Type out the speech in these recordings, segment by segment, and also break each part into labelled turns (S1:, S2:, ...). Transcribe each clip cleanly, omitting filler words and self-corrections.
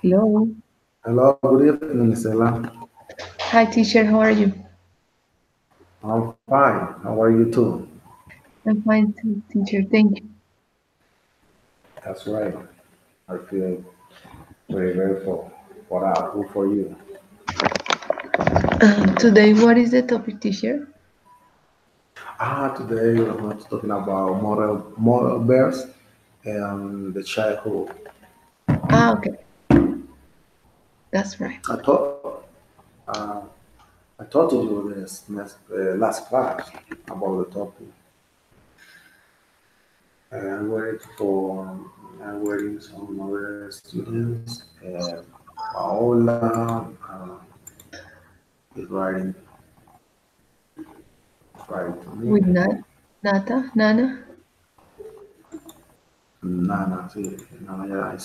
S1: Hello.
S2: Hello, good evening, Stella.
S1: Hi, teacher. How are you?
S2: I'm fine. How are you too?
S1: I'm fine, too, teacher. Thank you.
S2: That's right. I feel very grateful for that. Good for you.
S1: Today, what is the topic, teacher?
S2: Today we're going to talking about moral bears and the childhood.
S1: Okay. That's right.
S2: I thought uh, I talked to you last class about the topic. I'm waiting for I'm waiting some other students. Paola is writing to me.
S1: With Nana.
S2: Nana, sí, Nana ya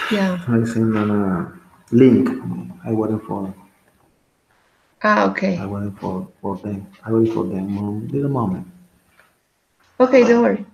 S1: Yeah.
S2: I send Nana link. I waiting for I
S1: Okay.
S2: waiting for them. I waiting for them. Little moment.
S1: Okay, don't worry.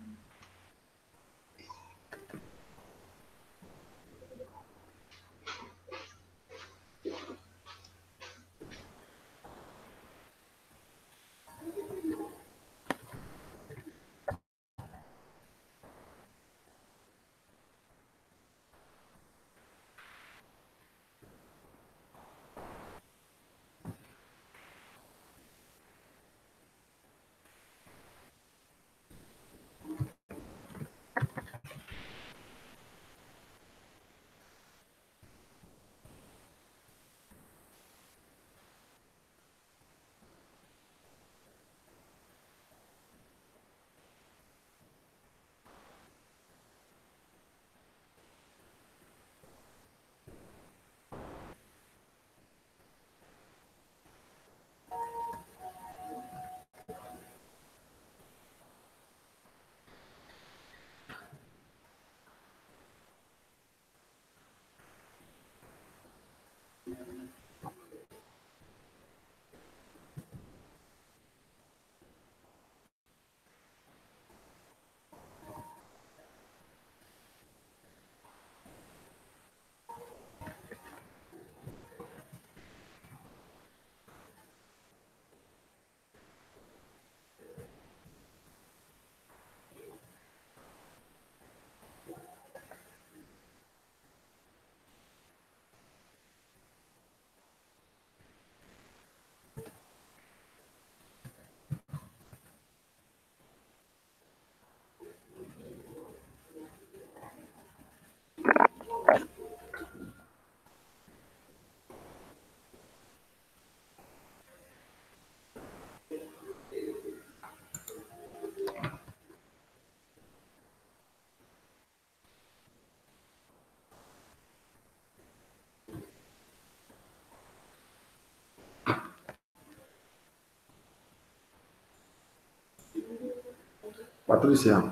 S2: Patricia,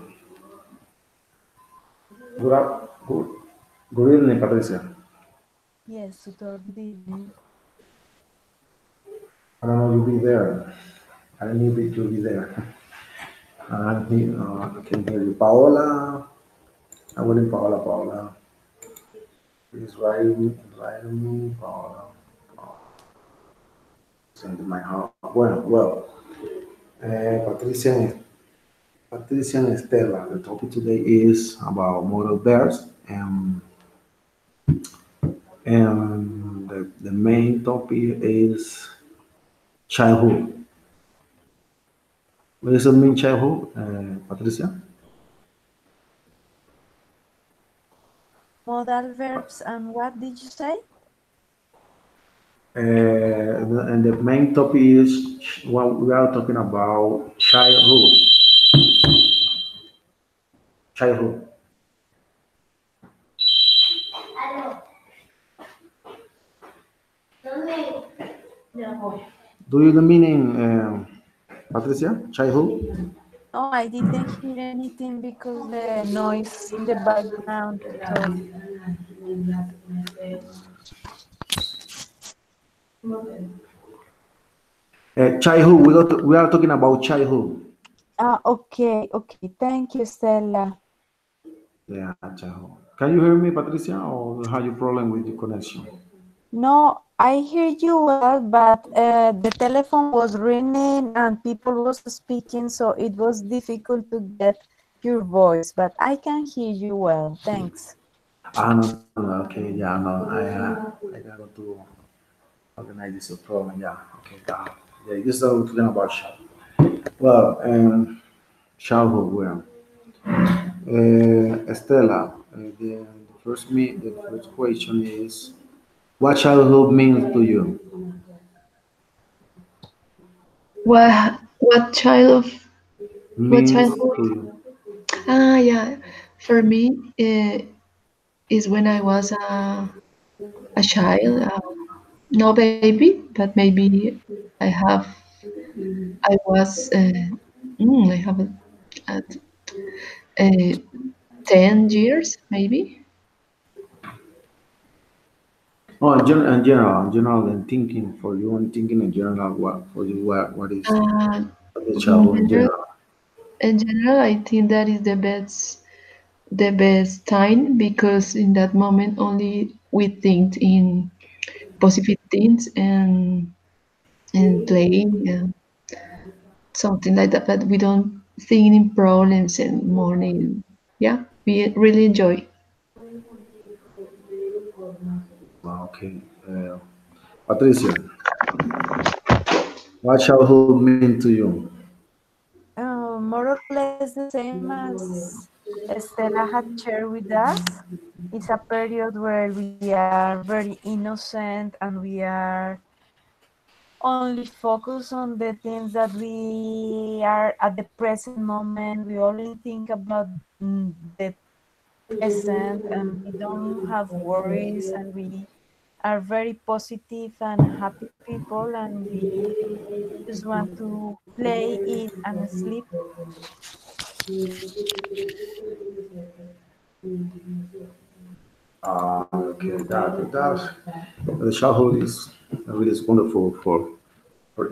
S2: good, good evening, Patricia.
S3: Yes, tutor, good evening.
S2: I don't know you'll be there. I need you to be there. I can hear you. Paola, I'm waiting Paola. Paola, please write me, Paola. Send to my heart. Patricia, Patricia and Estela, the topic today is about model bears, and the main topic is childhood. What does it mean, childhood, Patricia?
S3: Modal verbs and what did you say?
S2: And the main topic is what we are talking about childhood. Childhood. Do you know the meaning, Patricia? Childhood?
S3: No, I didn't hear anything because the noise in the background, tutor.
S2: Childhood. We are talking about childhood.
S3: Okay, okay. Thank you, Stella.
S2: Yeah, childhood. Can you hear me, Patricia, or have you problem with the connection?
S3: No, I hear you well, but the telephone was ringing and people was speaking, so it was difficult to get your voice, but I can hear you well. Thanks.
S2: Ah, no, no, okay, yeah, no, I got to organize this problem, yeah, okay, yeah, this is talking about childhood. Well, childhood, well, Estela, the first question is, what childhood means to you?
S1: What child of what
S2: Means
S1: childhood?
S2: to you.
S1: Ah, yeah. For me, is when I was a child, no baby, but maybe I have, I was, I have at 10 years, maybe.
S2: Oh, in general, and thinking for you, and thinking in general, what for you, what is
S1: Uh,
S2: the
S1: in
S2: childhood in
S1: general,
S2: general?
S1: I think that is the best time because in that moment only we think in positive things and playing something like that, but we don't think in problems and morning. Yeah, we really enjoy.
S2: Okay, Patricia, what childhood mean to you?
S3: More or less the same as Estela had shared with us. It's a period where we are very innocent and we are only focus on the things that we are at the present moment. We only think about the present and we don't have worries and we are very positive and happy people and we just want to play, eat and sleep.
S2: Okay, that the childhood is really is wonderful for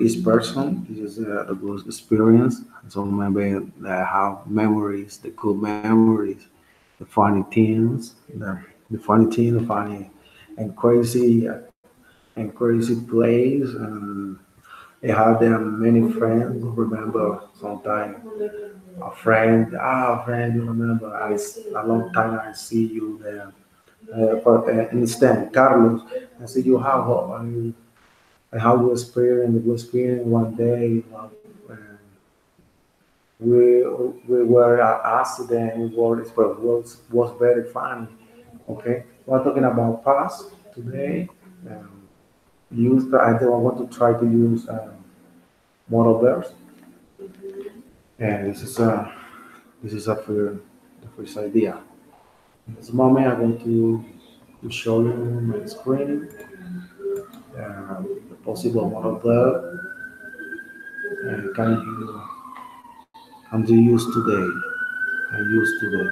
S2: each person. This is a good experience. So maybe they have memories, the good memories, the funny things, the funny and crazy plays, and they have them many friends. Remember, sometime a friend, you remember? A long time I see you there. For instance, Carlos, I see you have how you experience one day. We we were at accident. Was very funny. Okay, we're talking about past today. Um, I think I want to try to use model verbs, and this is the first idea. In this moment, I'm going to show you my screen, the possible model verb, and can you use today? I use today.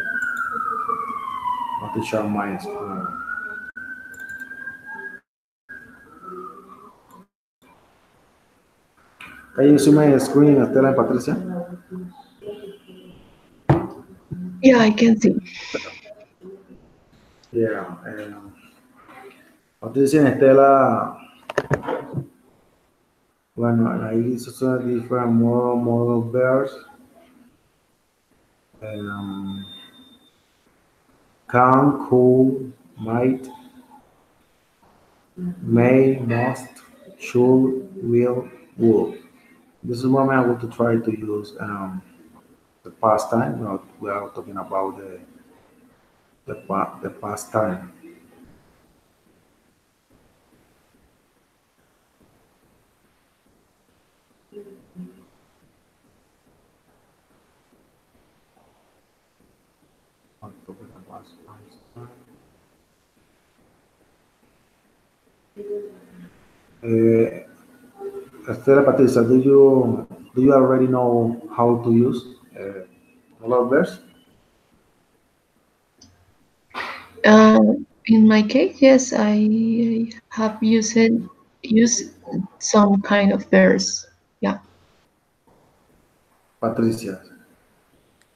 S2: Not to share my screen. Can you see my screen, Estela and Patricia?
S1: Yeah, I can see.
S2: Yeah. Patricia and Estela, bueno, ahí son different model verbs. Um, can, could, might, may, must, should, will, would. This is one I want to try to use the past time. We are talking about the past time. I'm talking about past time. Estela Patricia, do you already know how to use all verbs?
S1: Uh, in my case, yes, I have used some kind of verse. Yeah.
S2: Patricia.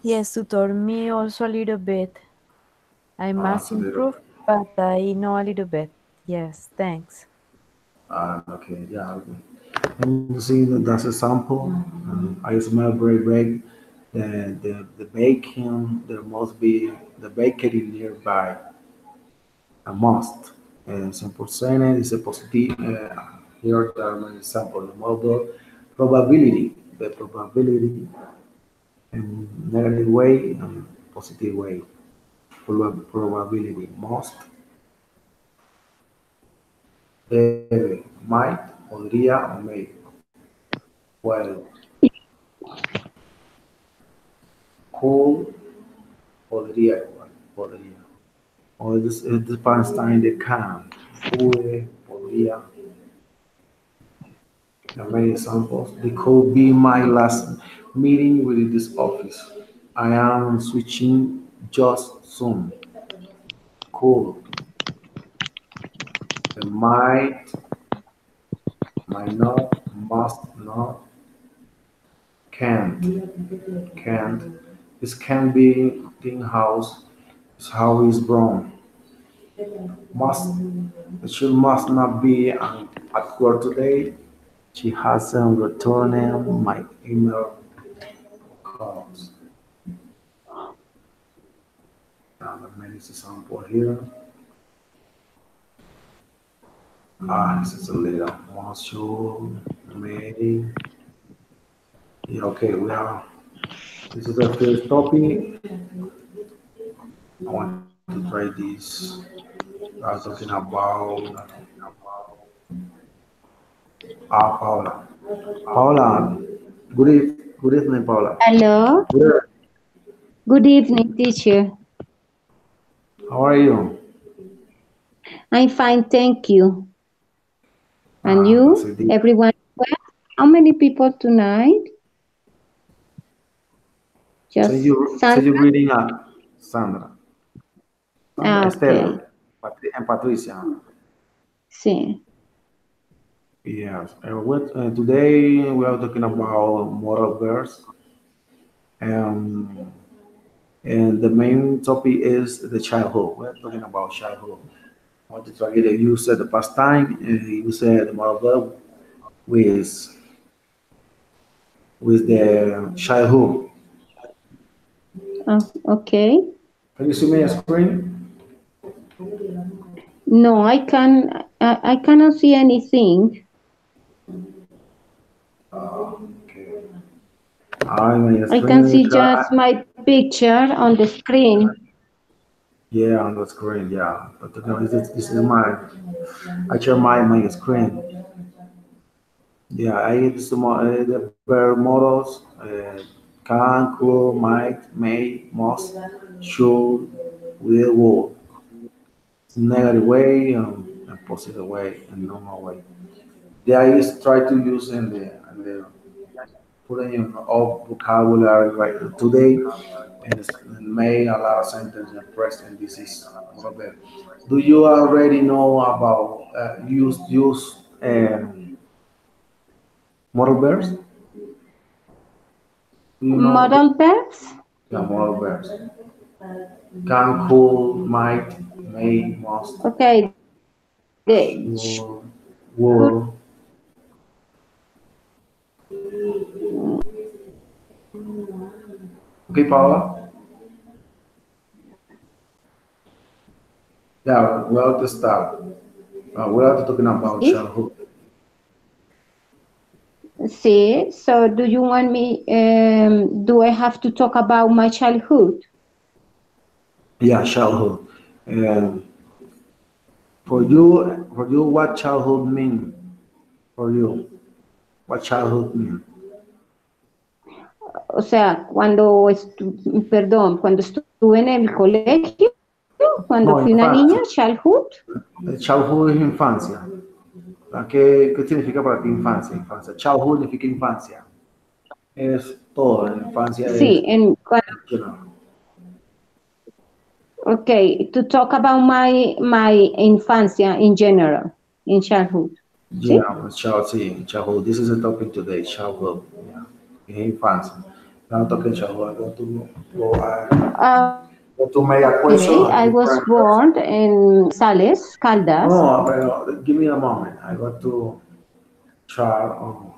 S3: Yes, tutor, me also a little bit. I must
S2: So little.
S3: improve, but I know a little bit. Yes, thanks.
S2: Okay, yeah. And you see that that's a sample. I smell very big. The baking, there must be the bakery nearby, a must. And some percentage is a positive. Here there are many examples. The model probability, the probability in negative way and positive way. Probability must, debe, might, podría o may. Well, could, podría igual, podría. Or it depends on the can. Pude, podría. There are many examples. It could be my last meeting with this office. I am switching just soon. Cool. The might not, must not, can't, can't. This can be in house. Is how it's born. Must, she must not be at work today. She hasn't returned my email calls. Now, many example here. This is a little muscle, maybe. Yeah, okay, we have. This is the first topic. I want to try this. I was talking about Paula. Paula, good evening, Paula.
S4: Hello.
S2: Good.
S4: Good evening, teacher.
S2: How are you?
S4: I'm fine, thank you. And
S2: That's
S4: you?
S2: it.
S4: Everyone well? How many people tonight?
S2: So
S4: Just
S2: you're
S4: Sandra?
S2: reading Sandra. Sandra,
S4: Okay.
S2: Estela, and Patricia.
S4: Sí.
S2: Yes. Today we are talking about moral verbs, um, and the main topic is the childhood. We're talking about childhood. I want to try to use the past time. You said the moral verb with the childhood.
S4: Oh, okay.
S2: Can you see my screen?
S4: No, I cannot see anything.
S2: Okay. My
S4: I can
S2: screen.
S4: see just my picture on the screen.
S2: Yeah, on the screen. Yeah, but this is my. I share my screen. Yeah, I use the verb models. Can, could, might, may, must, should, will, would. Negative way and positive way and normal way. The idea is try to use in the putting in all vocabulary right today and make a lot of sentences and present. This is more better. Do you already know about use model verbs? Do you know?
S4: Modal verbs?
S2: Yeah, model verbs. Can, could, might, may, must,
S4: Okay. The
S2: should,
S4: should,
S2: will. Okay, Paula? Yeah, we have to start. We are talking about
S4: see?
S2: childhood.
S4: See? So do you want me, do I have to talk about my childhood?
S2: Yeah, childhood. And for you, what childhood mean for you? What childhood mean?
S4: O sea, cuando estuve en el colegio, cuando fui una
S2: No,
S4: niña,
S2: infancia.
S4: childhood.
S2: Childhood es infancia. ¿Qué significa para ti infancia? Infancia. Childhood significa infancia. Es todo. La infancia
S4: Sí,
S2: es general.
S4: okay, to talk about my infancia in general, in childhood. ¿Sí?
S2: Yeah, sí, childhood. This is the topic today, childhood. Yeah, infancia. Now talking childhood. I go to go.
S4: Ah,
S2: to make a question
S4: Okay,
S2: or
S4: I
S2: to
S4: was
S2: turn first.
S4: born in Sales, Caldas.
S2: No, but give me a moment. I got to try on.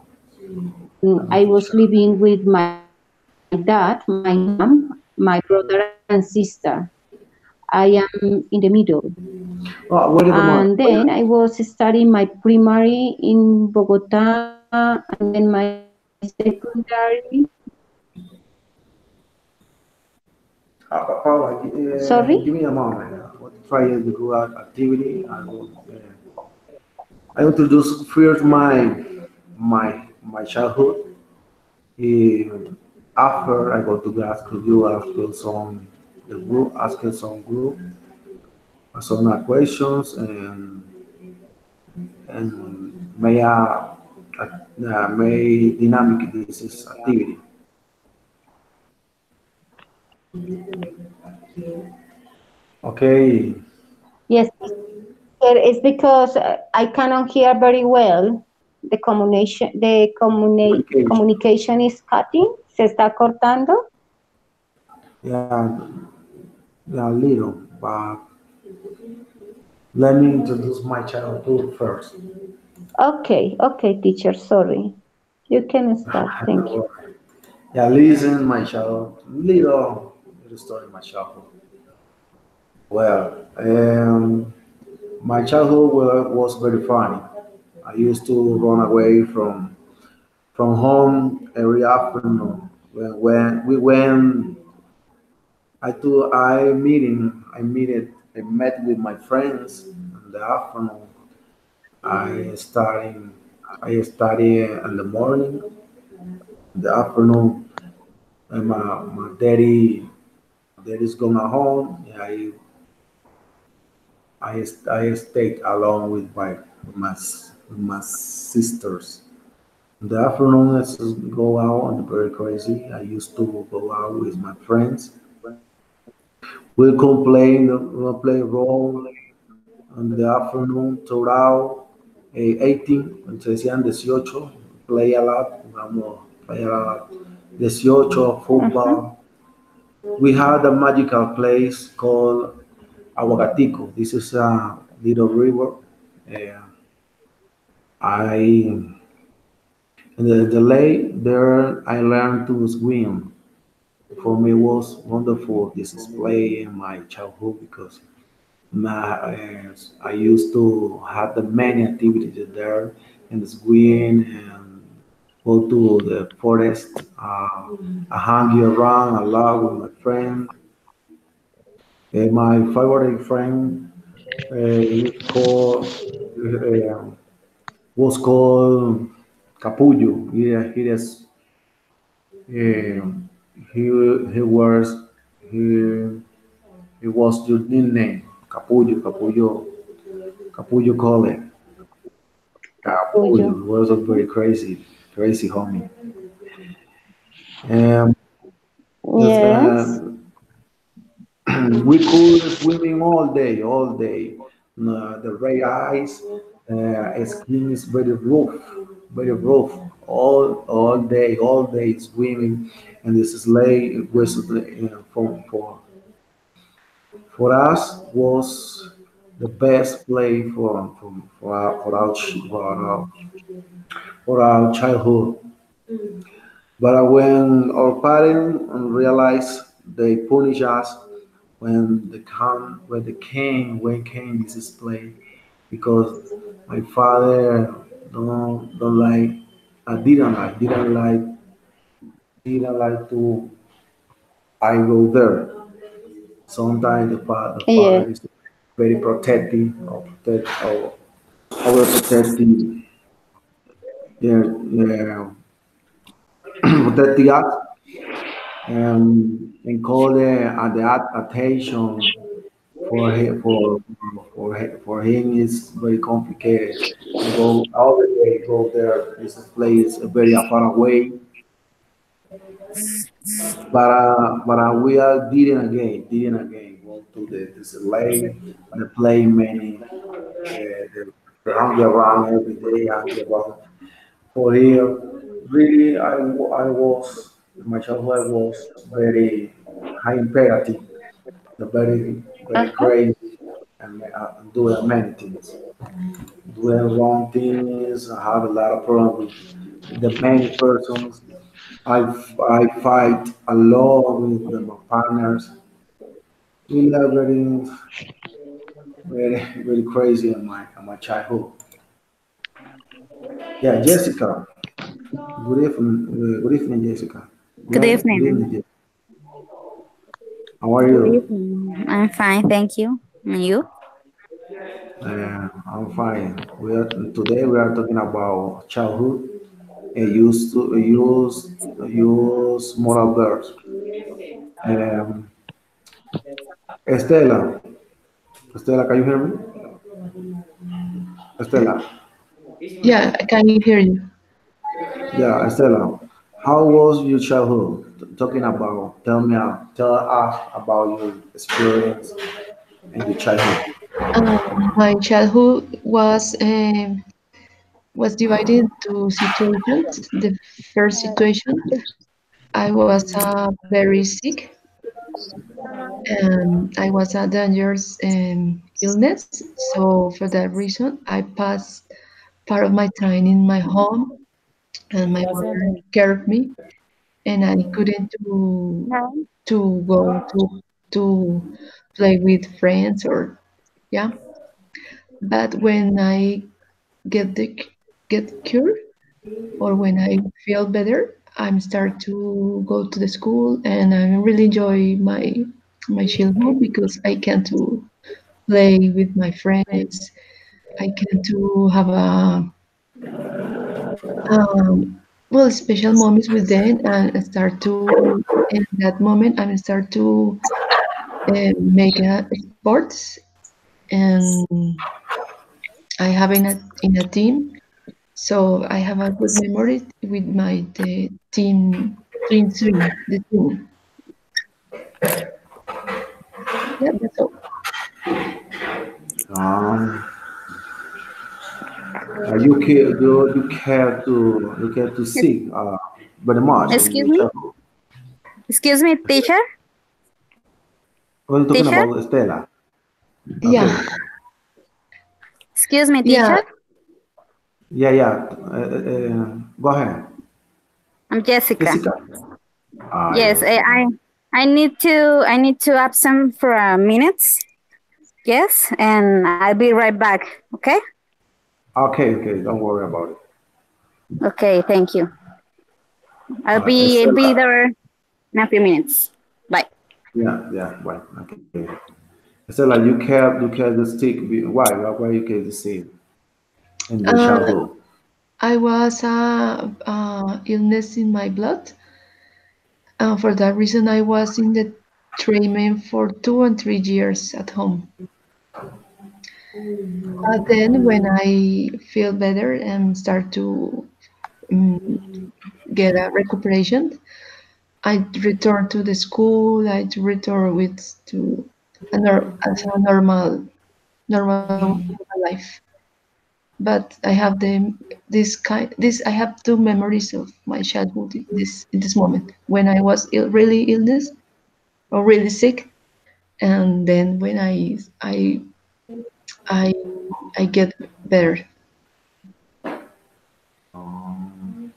S2: Let me
S4: I
S2: to
S4: was
S2: try.
S4: living with my dad, my mom, my brother, and sister. I am in the middle.
S2: Oh, wait a
S4: And
S2: moment.
S4: then I was studying my primary in Bogota and then my secondary.
S2: Paula,
S4: Sorry?
S2: give me a moment. I want to try the good activity. I will introduce first my childhood. After I go to the school, you ask some the group, ask some group, some questions, and may dynamic this is activity. Okay.
S4: Yes, it's because I cannot hear very well.
S2: Communication.
S4: Communication is cutting. Se está cortando.
S2: Yeah, yeah, little, but let me introduce my childhood first.
S4: Okay, okay, teacher, sorry. You can start. Thank you.
S2: Yeah, listen, my child, little story, my childhood. Well, my childhood was very funny. I used to run away from home every afternoon. When we went, I met with my friends in the afternoon. I started, I study in the morning, in the afternoon, and my daddy's going home. I stayed alone with my sisters. In the afternoon, I just go out and very crazy. I used to go out with my friends. We'll play role in the afternoon, throughout 18, se decían 18, play a lot, vamos, play a lot. 18,
S4: Mhm.
S2: football. We had a magical place called Aguacatico. This is a little river. Uh, I in the lake there I learned to swim. For me, it was wonderful this display in my childhood because I used to have the many activities there and swim and go to the forest. I hang around a lot with my friends. My favorite friend is was called Capullo. He is um, he was he he was your nickname Capullo called it
S4: Tuyo.
S2: Capullo. Was a very crazy homie. Um, yes,
S4: Yes.
S2: we could swimming all day. The red eyes, skin is very rough. All day swimming, and this sleigh was for us was the best play for our childhood. But when our parents realized they punish us when came this display because my father don't like I didn't like to I go there. Sometimes the
S4: Yes.
S2: father is very protective or overprotective. Yeah, yeah, protecting us and call the attention for him is very complicated. Go all the way, go there. This place is very far away, but we are didn't again go to this lake and play many. The hang around every day, hang around for here. Really, I was in my childhood. I was very high imperative. the very
S1: Uh-huh.
S2: crazy and doing many things, doing wrong things. I have a lot of problems with the many persons. I fight a lot with my partners. We are very crazy in my childhood. Yeah, Jessica. Good evening, Jessica.
S5: Good
S2: Good
S5: evening.
S2: evening, Jessica. How are
S5: Good
S2: you?
S5: evening. I'm fine, thank you. And you?
S2: I'm fine. Today we are talking about childhood and use moral verbs. Um, Estela, Estela, can you hear me? Estela,
S1: Yeah, I can hear you.
S2: yeah, Estela. How was your childhood? Talking about, tell us about your experience in your childhood.
S1: My childhood was divided into situations. The first situation, I was very sick, and I was a dangerous illness. So for that reason, I passed part of my time in my home, and my mother cared of me, and I couldn't to go to play with friends or yeah. But when I get the get cured or when I feel better, I'm start to go to the school and I really enjoy my childhood because I can to play with my friends. I can to have a well special moments with them and start to in that moment I start to make sports and I have in a team. So I have a good memory with my the team three, the team. Yeah, that's all.
S2: Um, you care to sing very much in
S5: Excuse
S2: your
S5: me?
S2: childhood.
S5: Excuse me, teacher?
S2: What are you talking
S5: Teacher?
S2: about, Estela?
S1: Yeah,
S2: Okay.
S5: Excuse me,
S1: yeah,
S5: teacher?
S2: Yeah, yeah. Go ahead,
S5: I'm Jessica.
S2: Jessica. Ah,
S5: Yes,
S2: yes.
S5: I need to absent for a minute. Yes, and I'll be right back. Okay?
S2: Okay, okay. Don't worry about it.
S5: Okay, thank you. I'll
S2: Estela.
S5: be there in a few minutes. Bye.
S2: Yeah, yeah. Right. Okay. Estela, you care the stick. Why you care the stick in your
S1: uh,
S2: childhood?
S1: I was illness in my blood. For that reason, I was in the treatment for 2 and 3 years at home. Then, when I feel better and start to um, get a recuperation, I return to the school. I return with to as a normal life. But I have this I have two memories of my childhood in this moment when I was really illness or really sick, and then when I I get better.
S2: Um,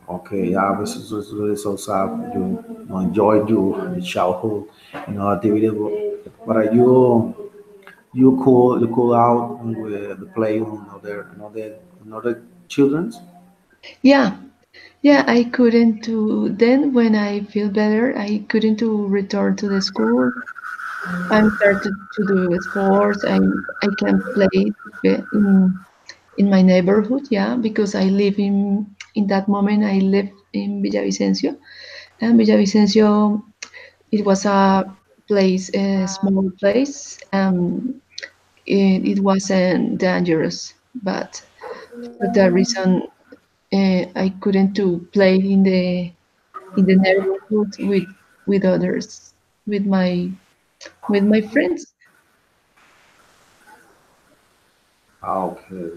S2: okay, yeah, this is really so sad. You enjoyed your childhood, activity, but are you cool out with the play with another childrens?
S1: Yeah, yeah. I couldn't to then when I feel better. I couldn't to return to the school. I started to do sports. I can play in my neighborhood. Yeah, because I live in that moment. I live in Villavicencio, and Villavicencio it was a place, a small place. It wasn't dangerous, but for that reason, I couldn't to play in the neighborhood with others, with my friends.
S2: Okay.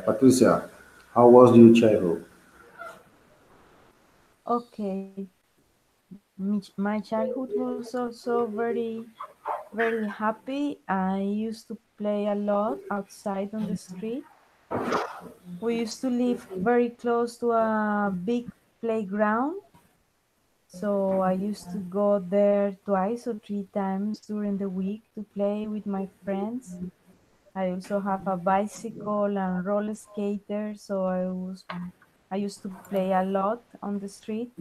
S2: Patricia, how was your childhood?
S3: Okay. My childhood was also very happy. I used to play a lot outside on the street. We used to live very close to a big playground, so I used to go there twice or three times during the week to play with my friends. I also have a bicycle and roller skater, so I used to play a lot on the street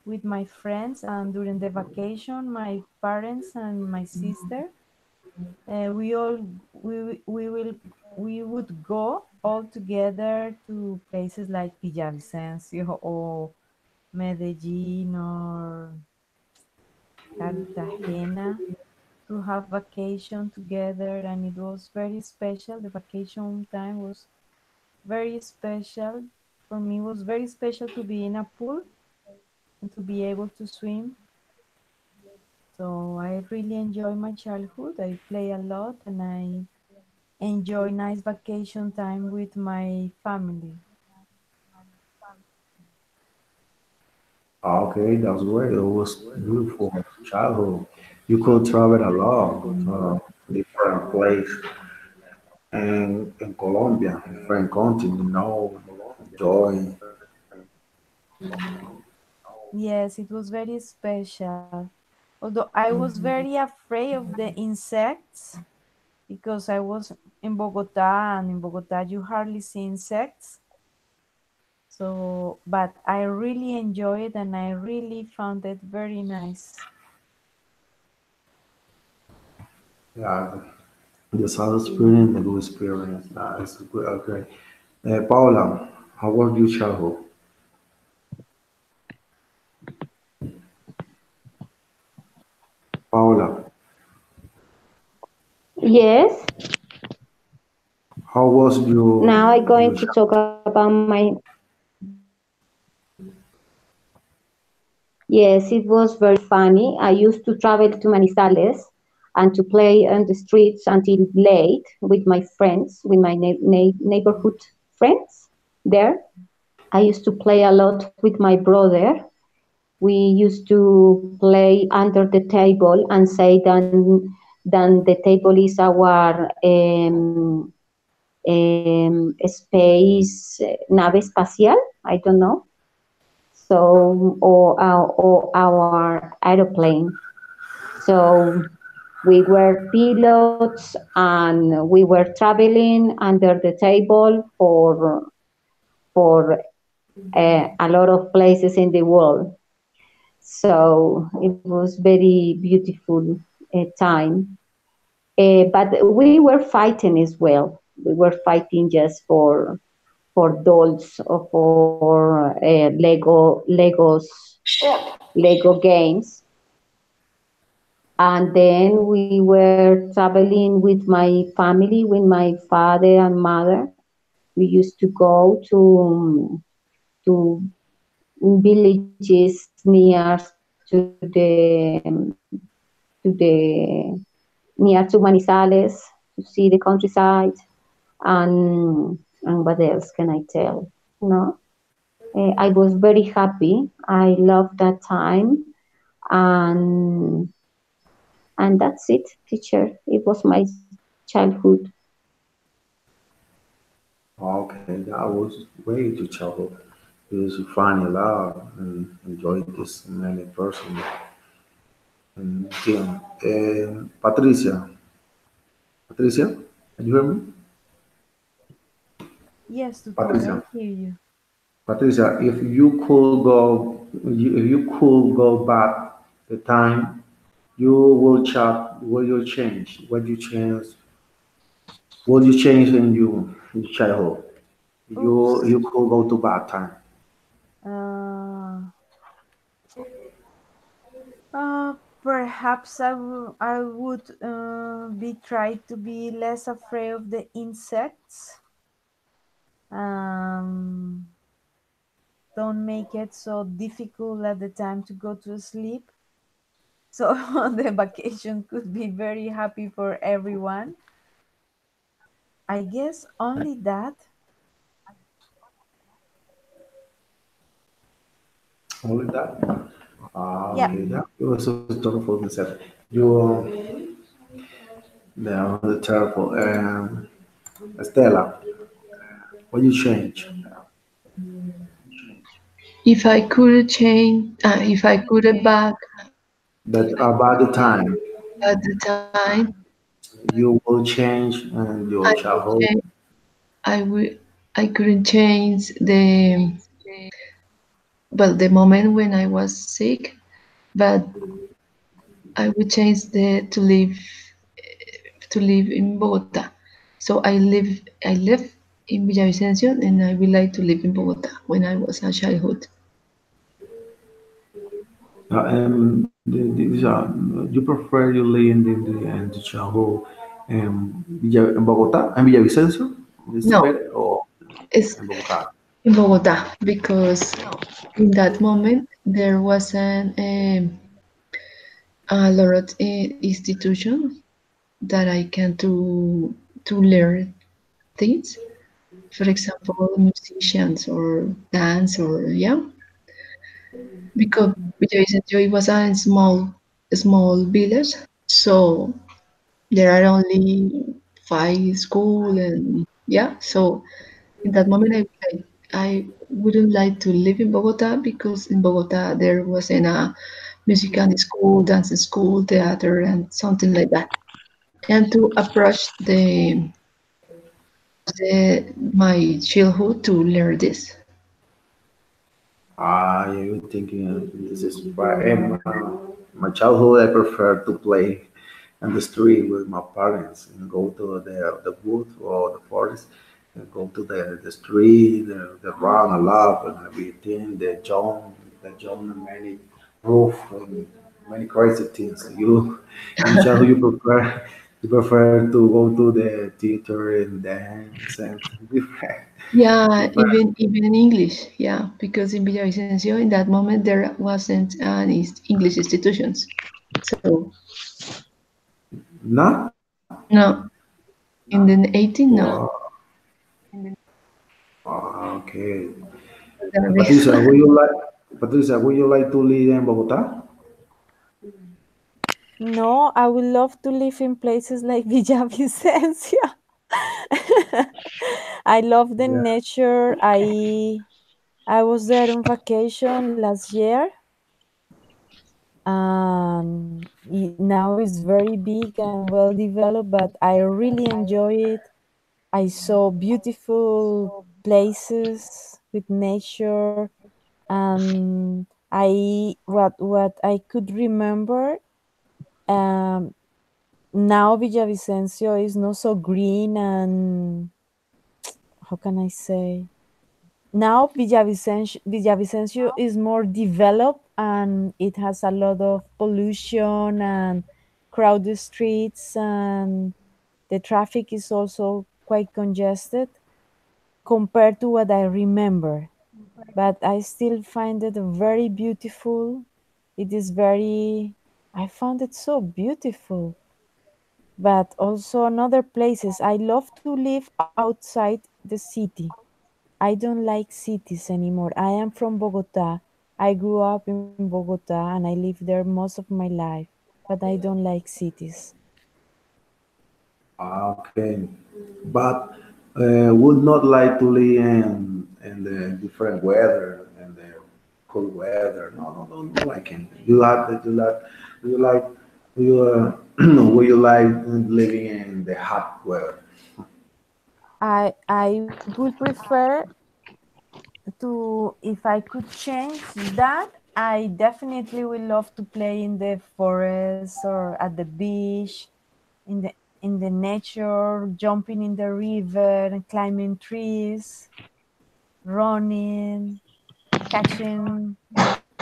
S3: with my friends. And during the vacation, my parents and my sister, we all we will we would go all together to places like Villavicencio or Medellin or Cartagena to have vacation together, and it was very special. The vacation time was very special. For me, it was very special to be in a pool and to be able to swim. So I really enjoy my childhood. I play a lot and I enjoy nice vacation time with my family.
S2: Okay, that was great. It was beautiful childhood. You could travel a lot, different place, and in Colombia, different countries, enjoy.
S3: Yes, it was very special. Although I was very afraid of the insects because I was in Bogota, and in Bogota you hardly see insects. So, but I really enjoyed it and I really found it very nice.
S2: Yeah, the sad experience, the good experience. It's good. Okay. Paula, how was your childhood? Paula,
S4: Yes.
S2: how was
S4: Now I'm
S2: your
S4: going to
S2: childhood?
S4: talk about my. Yes, it was very funny. I used to travel to Manizales and to play on the streets until late with my friends, with my neighborhood friends there. I used to play a lot with my brother. We used to play under the table and say then the table is our space, nave espacial. I don't know. So or our aeroplane. So we were pilots and we were traveling under the table for a lot of places in the world. So it was very beautiful time. But we were fighting as well. We were fighting just for dolls or for Lego games. And then we were traveling with my family, with my father and mother. We used to go to villages near to the near to Manizales to see the countryside. And what else can I tell? No, I was very happy. I loved that time, and and that's it, teacher. It was my childhood.
S2: Okay, that was way too childhood. It was funny a lot and enjoyed this many person. And Tim, Patricia, Patricia, can you hear me?
S3: Yes, tutor,
S2: Patricia,
S3: I hear you.
S2: Patricia, if you could go back the time, you will check, will you change? What you change? What you change in your childhood? You
S3: Oops.
S2: could go to back time.
S3: Uh, Perhaps I would be try to be less afraid of the insects. Um, don't make it so difficult at the time to go to sleep. So the vacation could be very happy for everyone. I guess only that.
S2: Only that. Ah,
S3: Yeah.
S2: okay, yeah, it was so terrible. They said you, the terrible. Estela, what you change?
S1: If I could change, if I could go back
S2: That about the time
S1: at the time,
S2: you will change in
S1: I
S2: your
S1: would
S2: childhood.
S1: change. I would. I couldn't change the the moment when I was sick, but I would change the to live in Bogota. So I live in Villavicencio, and I would like to live in Bogota when I was a childhood.
S2: You prefer you live in the childhood in Bogota and Villavicencio? Is
S1: No,
S2: better or
S1: it's
S2: in Bogota?
S1: in Bogota because in that moment there wasn't a lot of institutions that I can to learn things. For example, musicians or dance or yeah, because Villavicencio it was a small village, so there are only five school and yeah. So in that moment, I wouldn't like to live in Bogota because in Bogota there wasn't a musical school, dance school, theater, and something like that. And to approach my childhood to learn this.
S2: Ah, yeah, you're thinking this is why in my childhood I prefer to play in the street with my parents and go to the wood or the forest and go to the street, the run a lot and everything, the jump and many roof and many crazy things. You in childhood you prefer to go to the theater and dance and different
S1: Yeah,
S2: different.
S1: even in English, yeah, because in Villavicencio in that moment there wasn't any English institutions. So
S2: No?
S1: no, in the 18, no.
S2: Wow. Okay.
S1: There is.
S2: Patricia, would you like to live in Bogota?
S3: No, I would love to live in places like Villavicencio. I love the
S2: Yeah.
S3: nature. I was there on vacation last year, and now it's very big and well developed, but I really enjoy it. I saw beautiful places with nature, and what I could remember, um, now Villavicencio is not so green, and how can I say? Now Villavicencio is more developed, and it has a lot of pollution and crowded streets, and the traffic is also quite congested compared to what I remember. But I still find it very beautiful. It is very, I found it so beautiful. But also in other places, I love to live outside the city. I don't like cities anymore. I am from Bogota. I grew up in Bogota and I lived there most of my life, but I don't like cities.
S2: Okay. But would not like to live in the different weather and the cold weather. No like it. Do you like, do you, would you like living in the hot weather?
S3: I would prefer to, if I could change that, I definitely would love to play in the forest or at the beach, in the nature, jumping in the river and climbing trees, running, catching.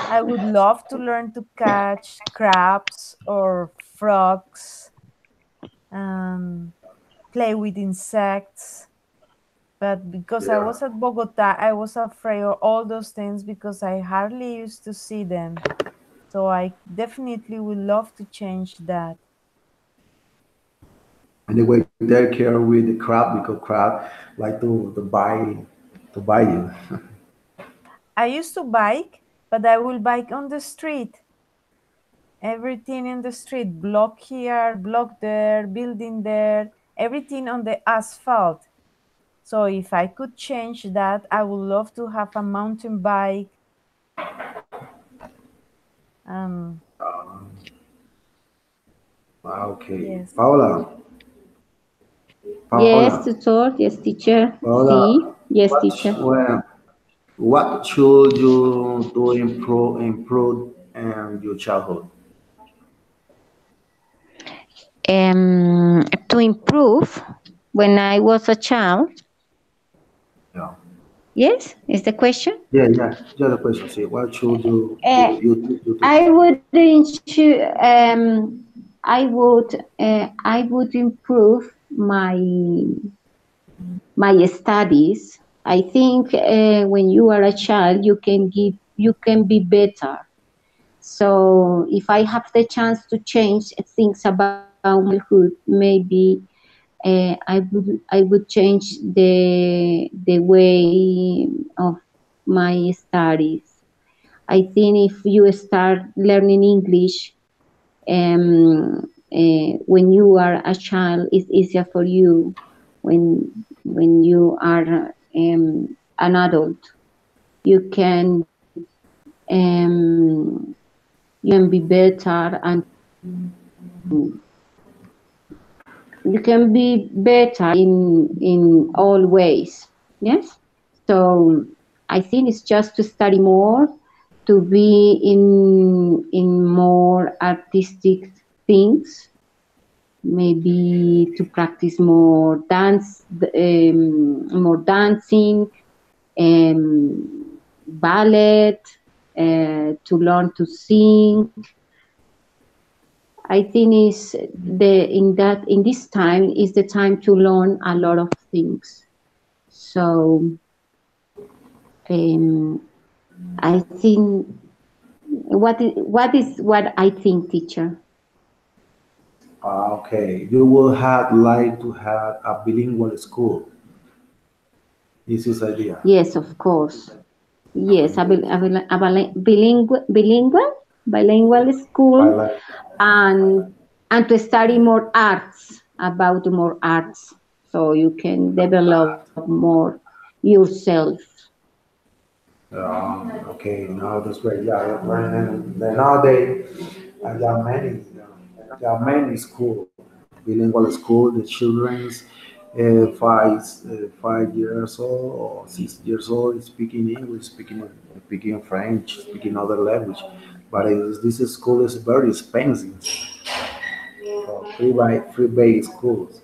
S3: I would love to learn to catch crabs or frogs, and play with insects. But because I
S2: Yeah.
S3: was at Bogota, I was afraid of all those things because I hardly used to see them. So I definitely would love to change that.
S2: And the way they take care with the crab because crab like to buy you.
S3: I used to bike, but I will bike on the street. Everything in the street, block here, block there, building there, everything on the asphalt. So if I could change that, I would love to have a mountain bike. Um,
S2: Okay.
S3: yes.
S4: Yes,
S2: Paola,
S4: tutor. Yes, teacher.
S2: Paola,
S4: Sí. Yes, teacher.
S2: what should you do improve your childhood?
S4: To improve, when I was a child,
S2: Yeah.
S4: yes, is the question?
S2: Yeah. Just a question. See, what should
S4: Uh,
S2: you do?
S4: I would I would improve my studies. I think when you are a child, you can be better. So if I have the chance to change things about my childhood, maybe I would change the way of my studies. I think if you start learning English when you are a child, it's easier for you when you are an adult. You can you can be better and you can be better in all ways. Yes. So I think it's just to study more, to be in more artistic things, maybe to practice more dancing, ballet, to learn to sing. I think is in this time is the time to learn a lot of things. So I think what I think, teacher.
S2: Okay, you will have like to have a bilingual school. This is idea.
S4: Yes, of course. Yes, bilingual school,
S2: Bilingual.
S4: and to study more arts, about more arts, so you can develop more yourself.
S2: Okay, no, that's great. Yeah, and nowadays there are many school, bilingual school. The children's 5 years old or 6 years old is speaking English, speaking French, speaking other language. But this school is very expensive. Free base schools.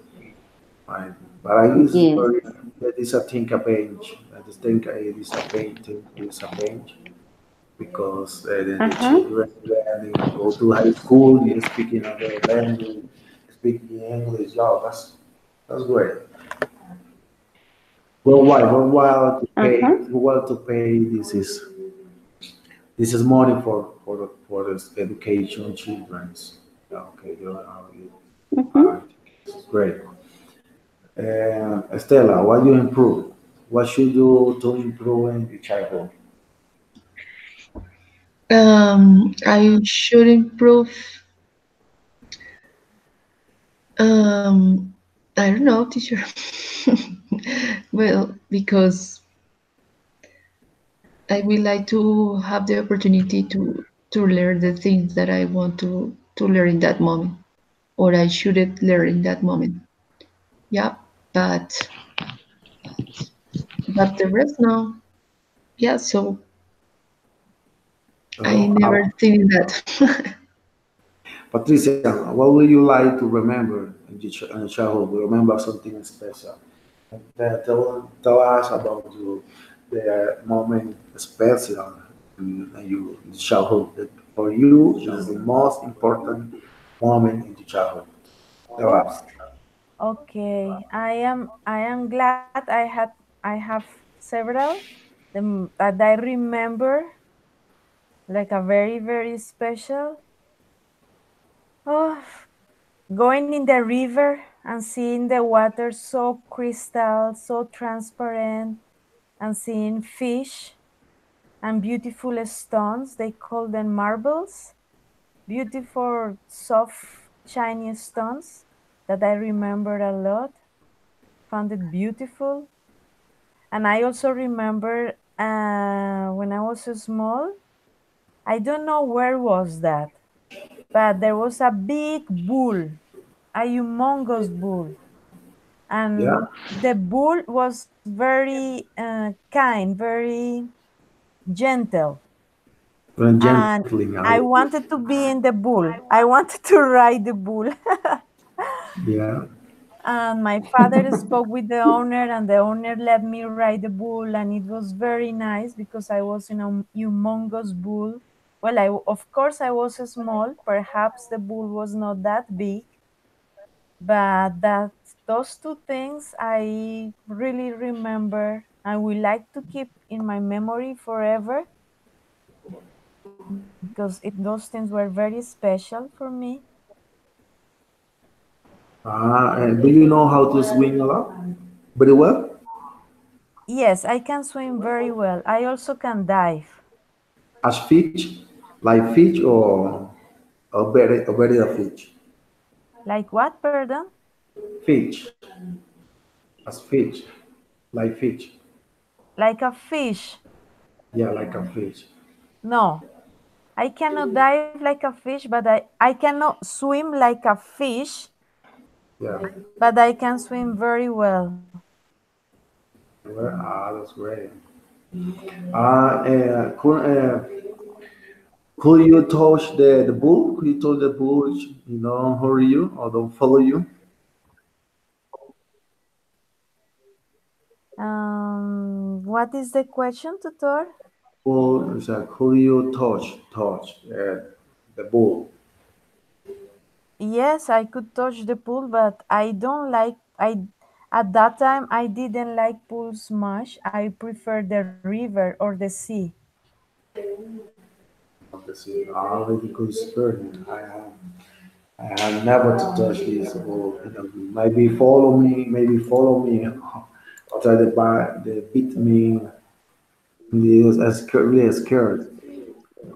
S2: Right. But I use
S4: Yes.
S2: very that is a think a bench. I just think it is a bench. It is a bench because the
S4: Uh-huh.
S2: children when they go to high school, they speaking other language, speaking English. Yeah, that's great. Worldwide to
S4: Uh-huh.
S2: pay. Worldwide to pay. This is money for this education children's. Yeah, okay,
S4: Mm-hmm.
S2: this is great. Estela, what you improve? What should you to improve in the childhood?
S1: I should improve. Um, I don't know, teacher. Well, because I would like to have the opportunity to learn the things that I want to learn in that moment, or I shouldn't learn in that moment. Yeah, but the rest now, yeah. So I
S2: Uh,
S1: never think that.
S2: Patricia, what would you like to remember in your childhood? Remember something special. Tell us about the moment special in your childhood that for you is the most important moment in your childhood. Tell us.
S3: Okay, I am glad I have several that I remember like a very very special. Oh, going in the river and seeing the water so crystal, so transparent, and seeing fish. and beautiful stones. They call them marbles. Beautiful, soft, shiny stones that I remember a lot. Found it beautiful. And I also remember when I was small, I don't know where was that, but there was a big bull, a humongous bull. And
S2: Yeah,
S3: the bull was very kind, very gentle.
S2: very
S3: And
S2: gently now.
S3: I wanted to be in the bull. I wanted to ride the bull.
S2: Yeah.
S3: And my father spoke with the owner, and the owner let me ride the bull, and it was very nice because I was in a humongous bull. Well, of course I was small. Perhaps the bull was not that big, but that those two things I really remember and will like to keep in my memory forever because those things were very special for me.
S2: And do you know how to swim a lot? Very well?
S3: Yes, I can swim very well. I also can dive.
S2: As fish? Like fish or a very a fish?
S3: Like what, pardon?
S2: Fish. As fish. Like fish.
S3: Like a fish.
S2: Yeah, like a fish.
S3: No, I cannot dive like a fish, but I cannot swim like a fish,
S2: Yeah.
S3: but I can swim very well.
S2: That's great. Could, could you touch the bull? Could you touch the bull? You know, hurry you or don't follow you?
S3: What is the question, tutor?
S2: Bull is could you touch the bull?
S3: Yes, I could touch the pool, but I don't like I at that time I didn't like pools much. I prefer the river or the sea.
S2: Obviously, I really good experience. I have never to touch this bull. You know, maybe follow me outside the bar, they beat me. He was really scared.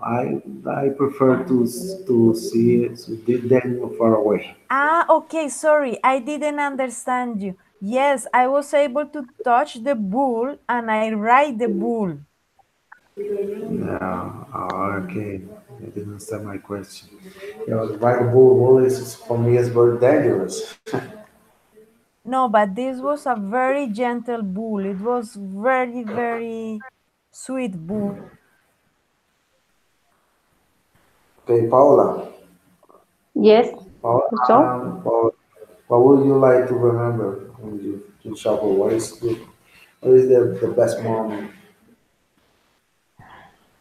S2: I prefer to see it to them far away.
S3: Ah, okay, sorry, I didn't understand you. Yes, I was able to touch the bull and I ride the bull.
S2: Yeah, okay. I didn't understand my question. You know, the ride bull is for me is very dangerous.
S3: No, but this was a very gentle bull. It was very, very sweet bull.
S2: Okay, Paula.
S4: Yes.
S2: Paula,
S4: So
S2: Paula, what would you like to remember when you travel? What is the best moment?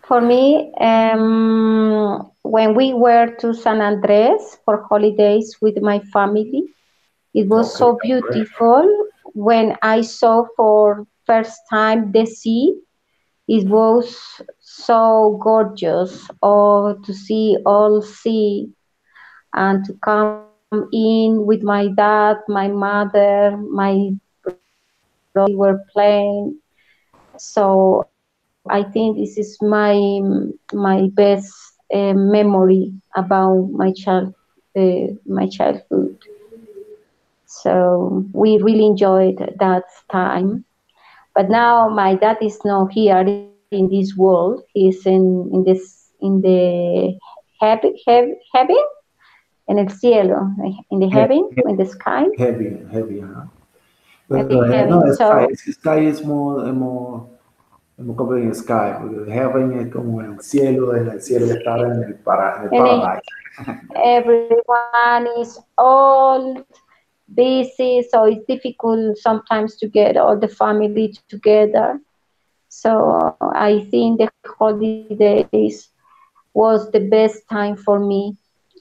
S4: for me, when we were to San Andres for holidays with my family, it was
S2: Okay,
S4: so
S2: that's great.
S4: beautiful. When I saw for first time the sea, it was so gorgeous. Oh, to see all sea and to come in with my dad, my mother, my brother, we were playing. So I think this is my best memory about my childhood. So we really enjoyed that time. But now my dad is not here in this world. He's in the heaven, en el cielo, in the
S2: He-
S4: heaven,
S2: he-
S4: in the sky,
S2: heavy, huh?
S4: in the
S2: No,
S4: heaven.
S2: sky,
S4: So
S2: sky es more como en sky, porque heaven es como en el cielo que está en el
S4: and then
S2: paradise.
S4: everyone is all busy, so it's difficult sometimes to get all the family together. So I think the holidays was the best time for me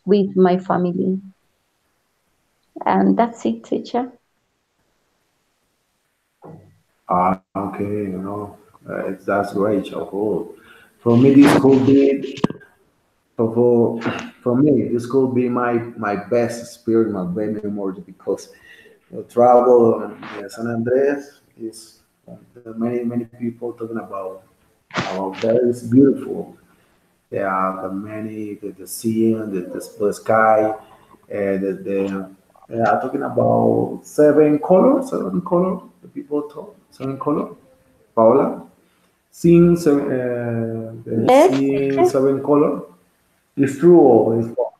S4: with my family. And that's it, teacher.
S2: Okay, that's great. So cool. For me, this could be for me this could be my best experience, my best memory because travel San Andres is many people talking about. There is beautiful. There are the sea and the sky, and I'm talking about seven color. The people talk seven color. Paola, seeing
S4: Yes,
S2: seeing seven color. It's true or it's false?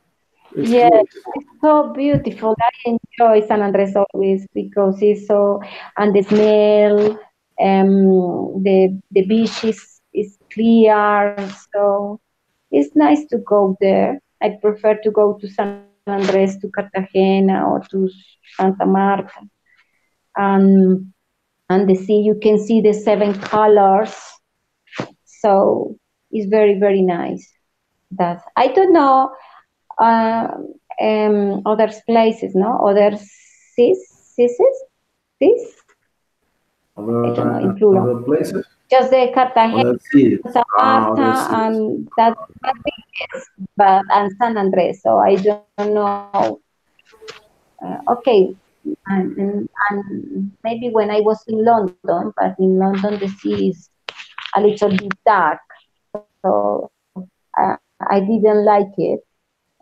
S2: It's
S4: yes,
S2: true.
S4: it's so beautiful. I enjoy San Andres always because it's so, and the smell, the beach is clear, so it's nice to go there. I prefer to go to San Andres, to Cartagena, or to Santa Marta, and and the sea. You can see the seven colors, so it's very very nice. That I don't know uh, other places, no? Other seas, seas? I don't know, in plural.
S2: Other places,
S4: Just the Cartagena,
S2: other cities,
S4: Santa
S2: other
S4: Marta,
S2: cities.
S4: and that is, but and San Andres. So I don't know. Okay, and maybe when I was in London, but in London the sea is a little bit dark, so I didn't like it.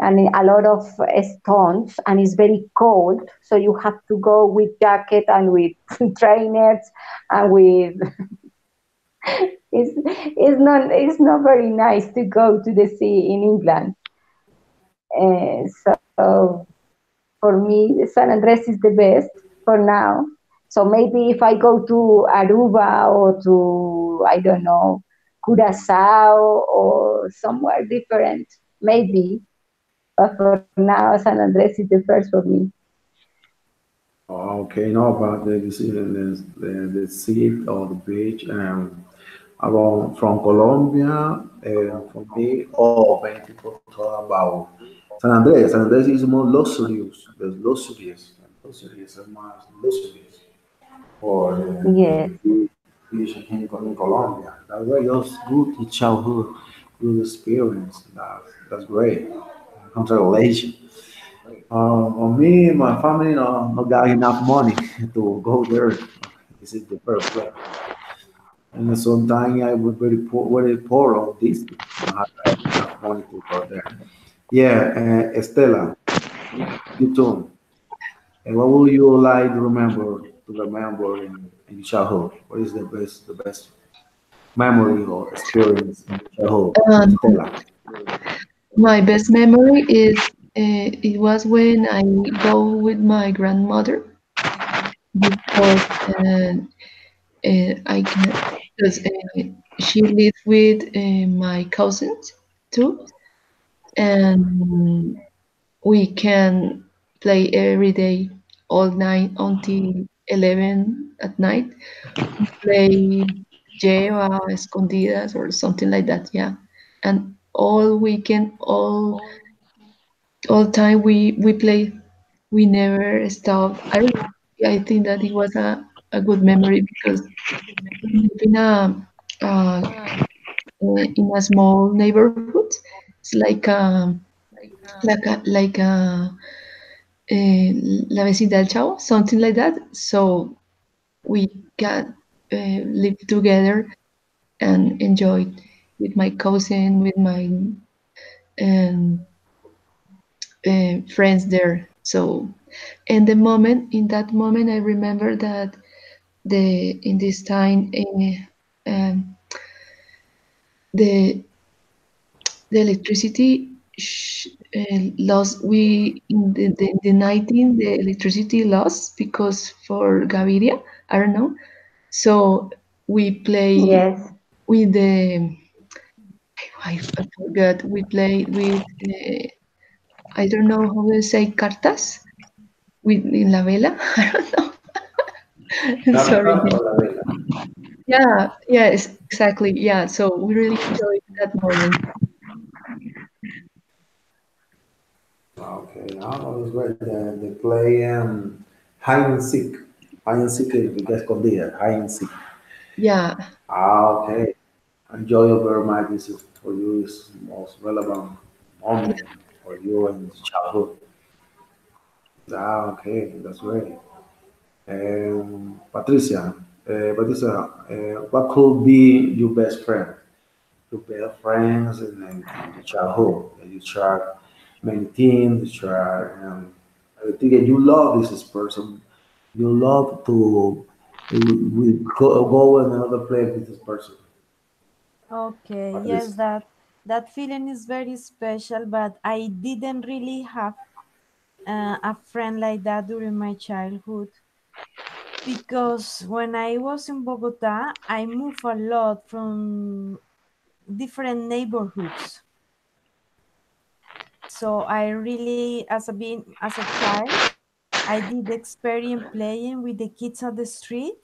S4: And a lot of stones, and it's very cold, so you have to go with jacket and with trainers and with it's not very nice to go to the sea in England. So for me, San Andres is the best for now. So maybe if I go to Aruba or to, I don't know, Curacao or somewhere different, maybe. But for now, San Andres is the first for me.
S2: Okay, no, but the sea or the beach, around from Colombia, for me, many people talk about San Andres. San Andres is more luxurious, the luxurious, and more luxurious for
S4: Yes.
S2: the beach in Colombia. That was just good childhood, good experience. That's great. Congratulations. On me, my family, no got enough money to go there. This is the first place. And sometimes I was very poor on this. No have enough money to go there. Yeah, Estela, you too. And what would you like to remember in childhood? What is the best memory or experience in childhood?
S1: Um,
S2: Estela.
S1: my best memory is it was when I go with my grandmother because I can because she lives with my cousins too, and we can play every day all night until 11 at night. Play lleva, escondidas, or something like that. Yeah, and all weekend, all time we play. We never stopped. I think that it was a good memory because we live uh, in a small neighborhood. It's like a La Vecindad del Chavo, something like that. So we can live together and enjoy with my cousin, with my um, friends there. So, in that moment, I remember that in this time, the the electricity lost. We in the 19 the electricity lost because for Gaviria, I don't know. So we play
S4: Yes.
S1: with the I forgot. We play with I don't know how to say cartas with in la vela. I don't know. Sorry.
S2: Carta o la vela?
S1: Yeah, yes, exactly. Yeah, so we really enjoyed that moment.
S2: Okay, now it's great. They play hide and seek. Hide and seek is because escondida. Hide and seek.
S1: Yeah,
S2: Okay. Enjoy your very much. This is for you is most relevant moment for you in childhood. Okay, that's great. Patricia, but it's what could be your best friend? Your best friends and your childhood. You share many things. You share. I think that you love this person. You love to we go another place with this person.
S3: Okay,
S2: What
S3: yes,
S2: is
S3: that feeling is very special, but I didn't really have a friend like that during my childhood because when I was in Bogota, I moved a lot from different neighborhoods. So I really, as a child, I did experience playing with the kids on the street.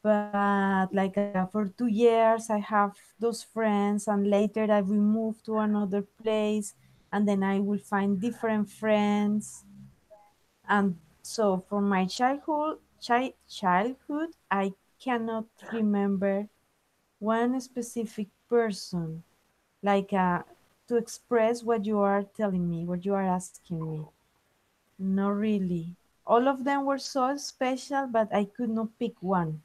S3: But like for 2 years, I have those friends, and later I will move to another place, and then I will find different friends. And so from my childhood, I cannot remember one specific person, like to express what you are telling me, what you are asking me. Not really. All of them were so special, but I could not pick one.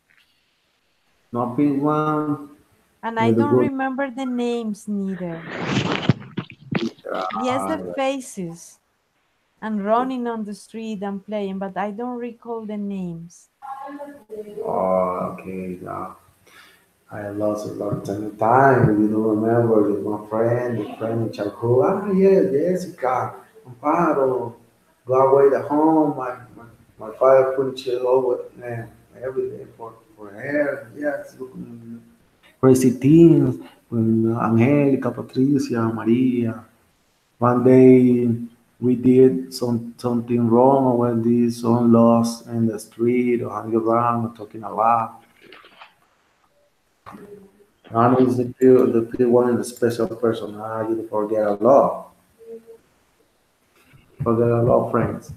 S2: not being one.
S3: And I
S2: The
S3: don't
S2: good.
S3: remember the names neither. Yes, the faces and running on the street and playing, but I don't recall the names.
S2: Oh, okay. Yeah. I lost a lot of time. You don't remember my friend, the friend in childhood. Ah, yeah, Jessica, Amparo, go away to home. My father put chill over every day for her. Yes, crazy things. With Angelica, Patricia, Maria. One day we did something wrong, or when this son lost in the street or hanging around or talking a lot. And is the one the special person. Ah, you forget a lot of friends.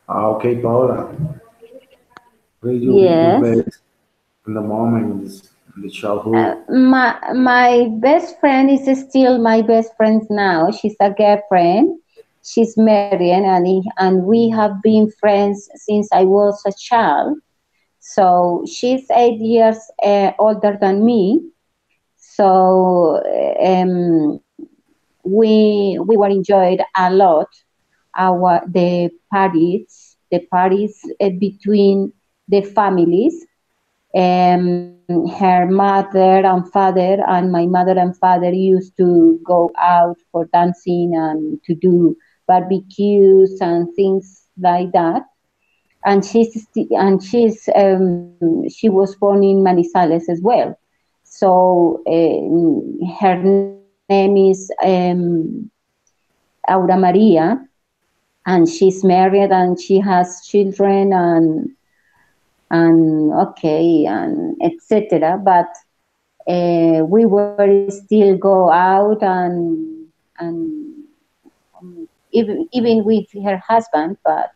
S2: Ah, okay, Paula, where you your
S4: Yes.
S2: best in the moment in the childhood?
S4: My best friend is still my best friend now. She's a girlfriend. She's married, and we have been friends since I was a child. So she's 8 years older than me. So we were enjoyed a lot the parties between the families. Her mother and father and my mother and father used to go out for dancing and to do barbecues and things like that. And she was born in Manizales as well. So her name is Aura Maria, and she's married and she has children and okay and etc. But we were still go out and even with her husband, but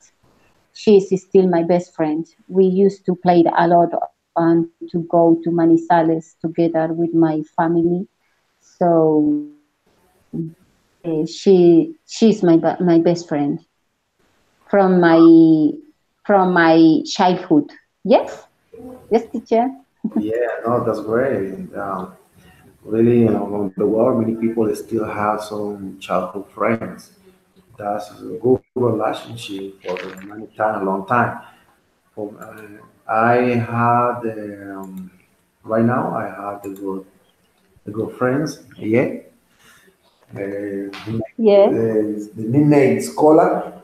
S4: she's still my best friend. We used to play a lot and to go to Manizales together with my family. So she's my best friend from my childhood. Yes, yes, teacher.
S2: Yeah, no, that's great. Really, around the world, many people still have some childhood friends. That's a good relationship for many time, a long time. I had right now. I have the good friends. Yeah,
S4: Yes.
S2: the nickname is Cola.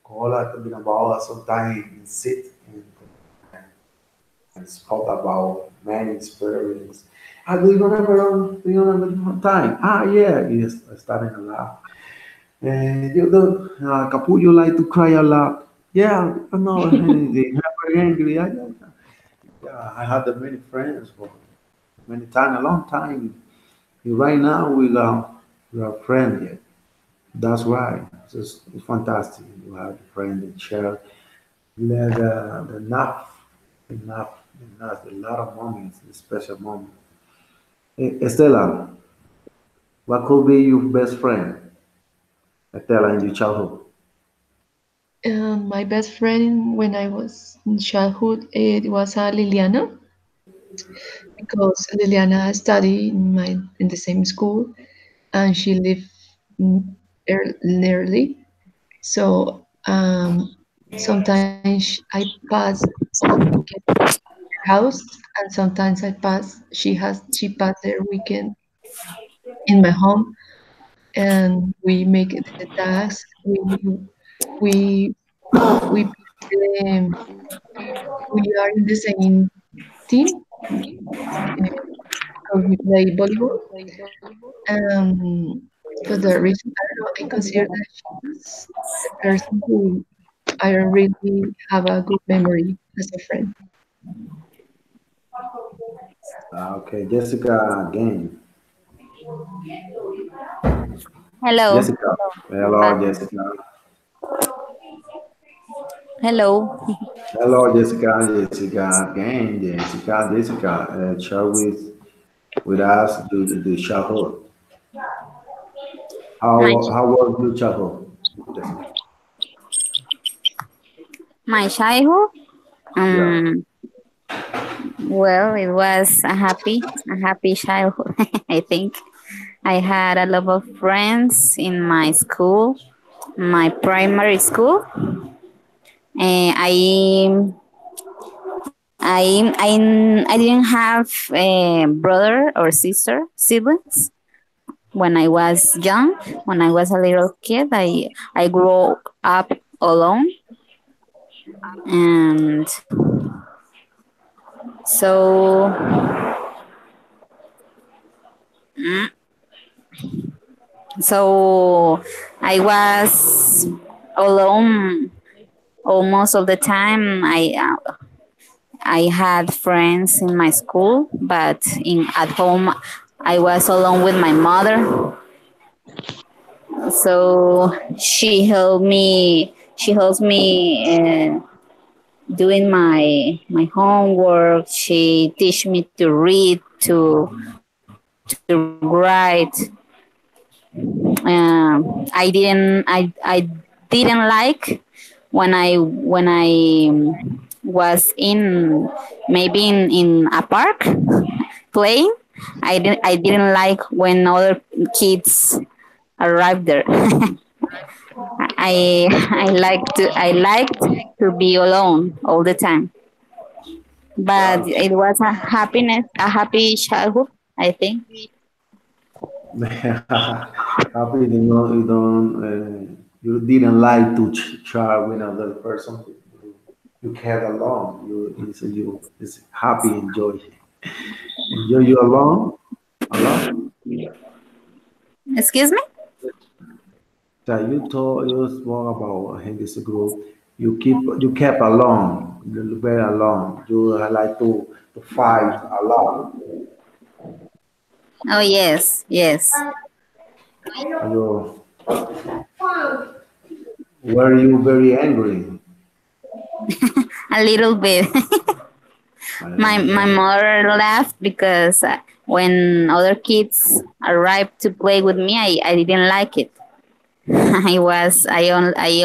S2: Cola talking about sometimes sit and spoke about many experience. Ah, do you remember one time? Ah, yeah, yes, I started to laugh. And you know, Capullo like to cry a lot. Yeah, I know, they never angry. Yeah, I had many friends for many time, a long time. Right now we are friends yet. That's right. It's fantastic. You have a friend and share the enough, a lot of moments, special moments. Estela, what could be your best friend? Estela in your childhood.
S1: And my best friend when I was in childhood, it was Liliana, because Liliana studied in the same school, and she lived nearly. So sometimes I pass all weekend at her house, and sometimes she pass their weekend in my home, and we make the tasks. We we um, we are in the same team because we play volleyball. For the reason, I don't know, I consider that she's the person who I really have a good memory as a friend.
S2: Okay, Jessica again.
S5: Hello.
S2: Jessica. Hello, Jessica.
S5: Hello.
S2: Hello, Jessica. Jessica again. Jessica. Share with us the childhood.
S5: My
S2: How was your childhood, Jessica?
S5: my childhood.
S2: Yeah.
S5: Um. Well, it was a happy childhood. I think I had a lot of friends in my school, my primary school. I didn't have a brother or sister siblings when I was young. When I was a little kid, I grew up alone, and so so I was alone almost all the time. I had friends in my school, but in at home I was alone with my mother. So She helps me doing my homework. She teach me to read, to write. I didn't like when I was in maybe in a park playing. I didn't like when other kids arrived there. I liked to be alone all the time. But
S2: Wow.
S5: it was a happy childhood, I think.
S2: Happy you didn't like to chat with another person. You care alone. You is happy, enjoy you alone, alone.
S5: Excuse me?
S2: So you spoke about in this group. You kept alone. You very alone. You like to fight a lot.
S5: Oh yes, yes.
S2: You were you very angry?
S5: A little bit. My mother laughed because when other kids arrived to play with me, I didn't like it. I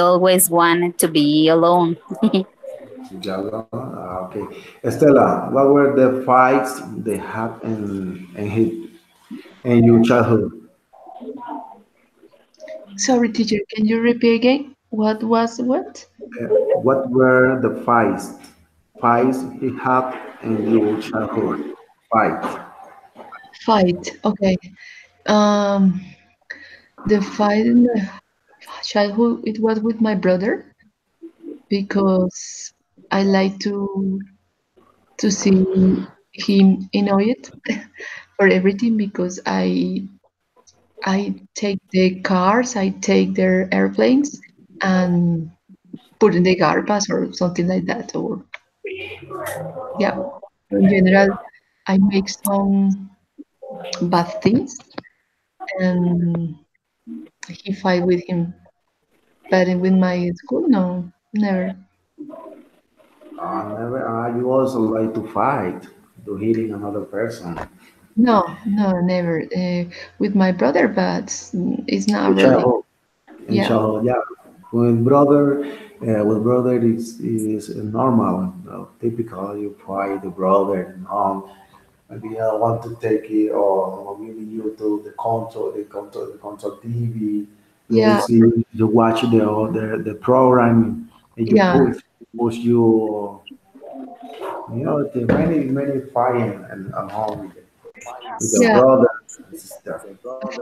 S5: always wanted to be alone.
S2: You got alone. Okay, Estela, what were the fights they had in your childhood?
S1: Sorry, teacher, can you repeat again? What was what?
S2: What were the fights he had in your childhood? Fight.
S1: Fight. Okay. Um, the fight in the childhood, it was with my brother because I like to see him annoyed for everything because I take the cars, I take their airplanes and put in the garbage or something like that. Or yeah, in general, I make some bad things and he fight with him. But with my school, no, never.
S2: Never. You also like to fight, to hitting another person.
S1: No, no, never. With my brother, but it's not
S2: In
S1: really.
S2: childhood, in
S1: Yeah,
S2: childhood, yeah. With brother, with brother is normal, typical. You fight the brother and maybe I want to take it, or maybe you do the control TV. You will
S1: Yeah,
S2: see, you watch the program, and you
S1: yeah,
S2: push the many fighting and home with the
S1: yeah.
S2: brother and sister.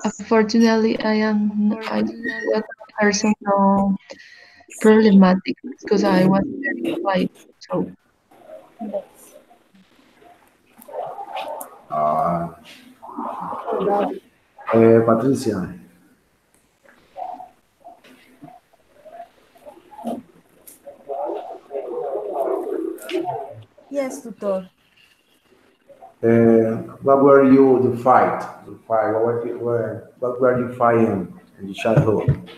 S1: Unfortunately, I was a person no problematic because I was very quiet. So
S2: Uh, Patricia,
S3: Yes, tutor.
S2: what were you to fight? To fight? What were you fighting in the childhood?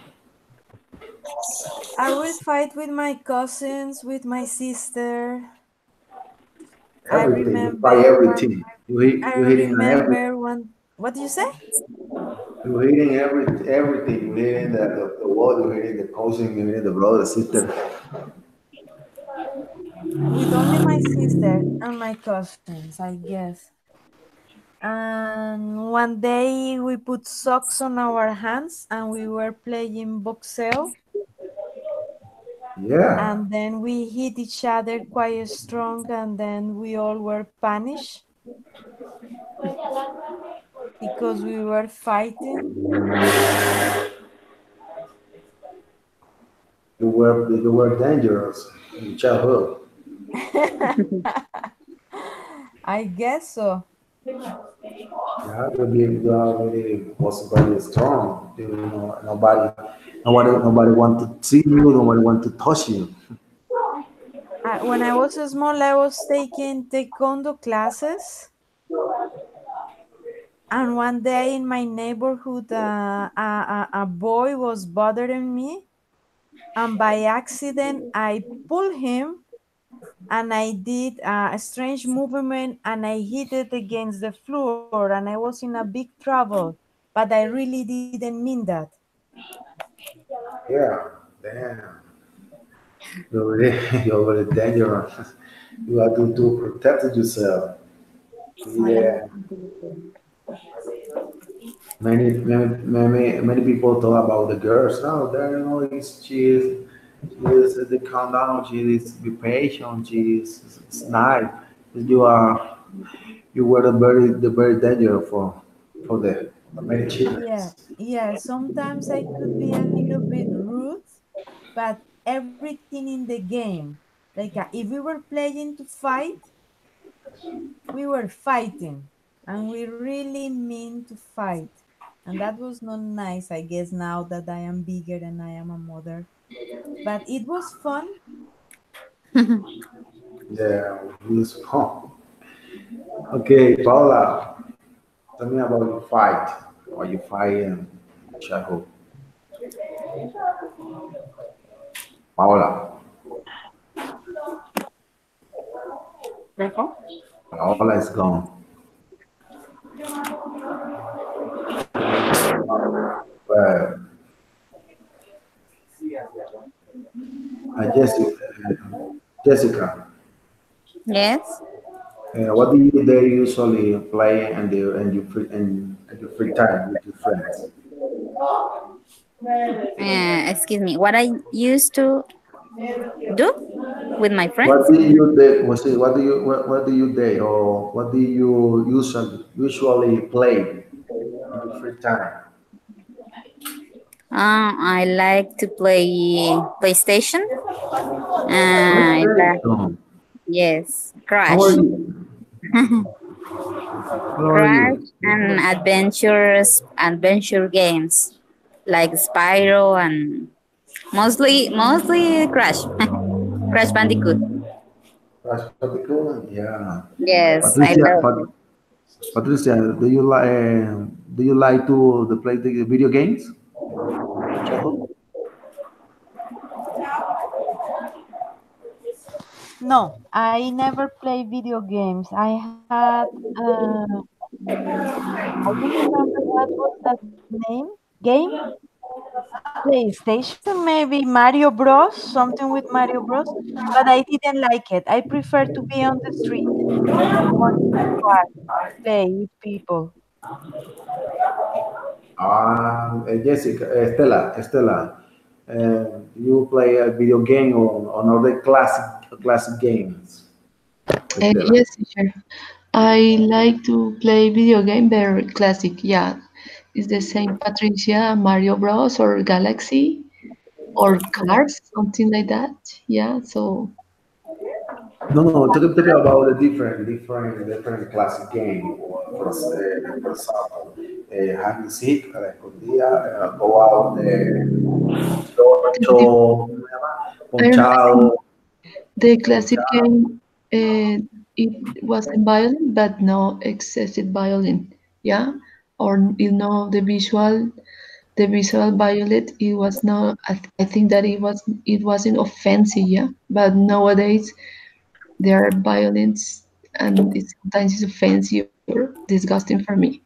S3: I will fight with my cousins, with my sister. I
S2: Everything. You fight
S3: remember one.
S2: everything.
S3: I
S2: You hitting on every.
S3: remember one. What do you say?
S2: You hitting everything. You hitting the wall. You hitting the cousin. You hitting the brother, sister.
S3: With only my sister and my cousins, I guess. And one day we put socks on our hands and we were playing boxeo.
S2: Yeah.
S3: And then we hit each other quite strong, and then we all were punished because we were fighting.
S2: You were dangerous in childhood.
S3: I guess so.
S2: Yeah, you really was very strong. Nobody want to see you. Nobody want to touch you.
S3: When I was small, I was taking taekwondo classes. And one day in my neighborhood, a boy was bothering me. And by accident, I pulled him and I did a strange movement and I hit it against the floor and I was in a big trouble. But I really didn't mean that.
S2: Yeah, damn. You're very dangerous. You have to protect yourself. Yeah. Many people talk about the girls. No, there you know she is the countdown. She is be patient. She is it's nice. You were the very danger for the many children.
S3: Yeah, yeah. Sometimes I could be a little bit rude, but everything in the game, like if we were playing to fight, we were fighting, and we really mean to fight, and that was not nice. I guess now that I am bigger and I am a mother, but it was fun.
S2: Yeah, it was fun. Okay, Paula, tell me about your fight. Or you fight in childhood. Paula, Paula is gone. But Jessica, Jessica,
S5: Yes.
S2: what do you they usually play and your free time with your friends?
S5: Excuse me. What I used to do with my
S2: What
S5: friends?
S2: do you they was it, what do you they or what do you usually play in your free time?
S5: I like to play PlayStation.
S2: PlayStation.
S5: Yes,
S2: How are
S5: Crash.
S2: you? How are
S5: Crash
S2: you?
S5: and adventure games like Spyro and mostly Crash. Crash Bandicoot.
S2: Crash Bandicoot? Yeah.
S5: Yes, I
S2: Patricia,
S5: love it.
S2: Patricia, do you like to play the video games in childhood?
S3: No, I never play video games. I don't remember what was that name game. PlayStation, maybe Mario Bros, something with Mario Bros, but I didn't like it. I prefer to be on the street. I don't want to be far, play with people.
S2: Jessica, Stella, you play a video game on other classic games, Stella.
S1: Yes, teacher. I like to play video game, very classic. Yeah, it's the same Patricia, Mario Bros. Or Galaxy or Cars, something like that. Yeah, so
S2: No, talking about a different classic game. For example, hide and seek, a la escondida, go out,
S1: the, the,
S2: ocho, ¿cómo se llama?
S1: I remember
S2: Ponchado,
S1: the classic
S2: ponchado.
S1: game. It wasn't violent, but no excessive violent. Yeah, or the visual violent. It was not. I think that it wasn't offensive. Yeah, but nowadays there are violence and sometimes it's offensive or disgusting for me.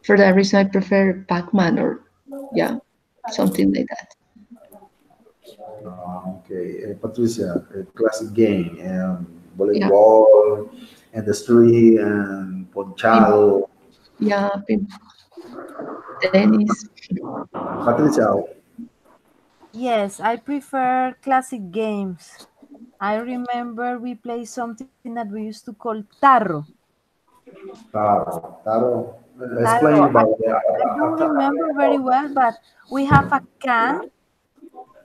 S1: For that reason, I prefer Pac-Man or yeah, something like that.
S2: Okay, Patricia, a classic game,
S1: Yeah,
S2: volleyball, and the street, and
S1: pin,
S2: ponchado.
S1: yeah, pin, tennis.
S2: Patricia,
S3: Yes, I prefer classic games. I remember we played something that we used to call tarro.
S2: Taro, explain
S3: Tarro.
S2: about
S3: I don't remember very well, but we have a can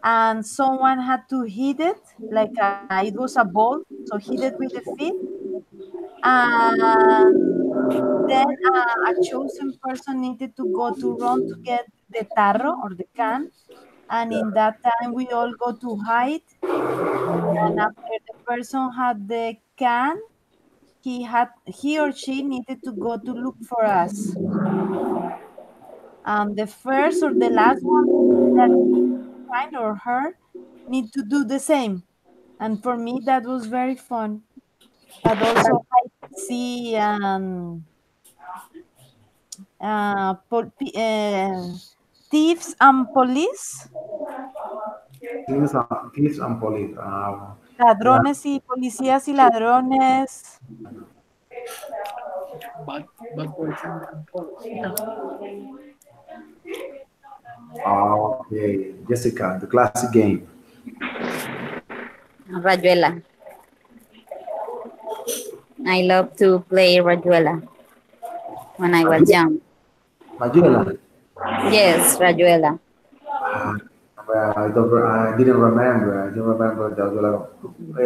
S3: and someone had to hit it like it was a ball, so hit it with the feet, and then a chosen person needed to go to run to get the tarro or the can, and in that time we all go to hide, and after the person had the can, he or she needed to go to look for us, and the first or the last one that find or her need to do the same. And for me, that was very fun. But also, I see thieves and police,
S2: thieves and police. Yeah,
S3: ladrones y policías y ladrones.
S2: okay, Jessica, the classic game.
S5: Rayuela. I love to play Rayuela when I was young.
S2: Mayuela.
S5: Yes, Rayuela.
S2: Uh, well, I didn't remember. I didn't remember the Mayuela.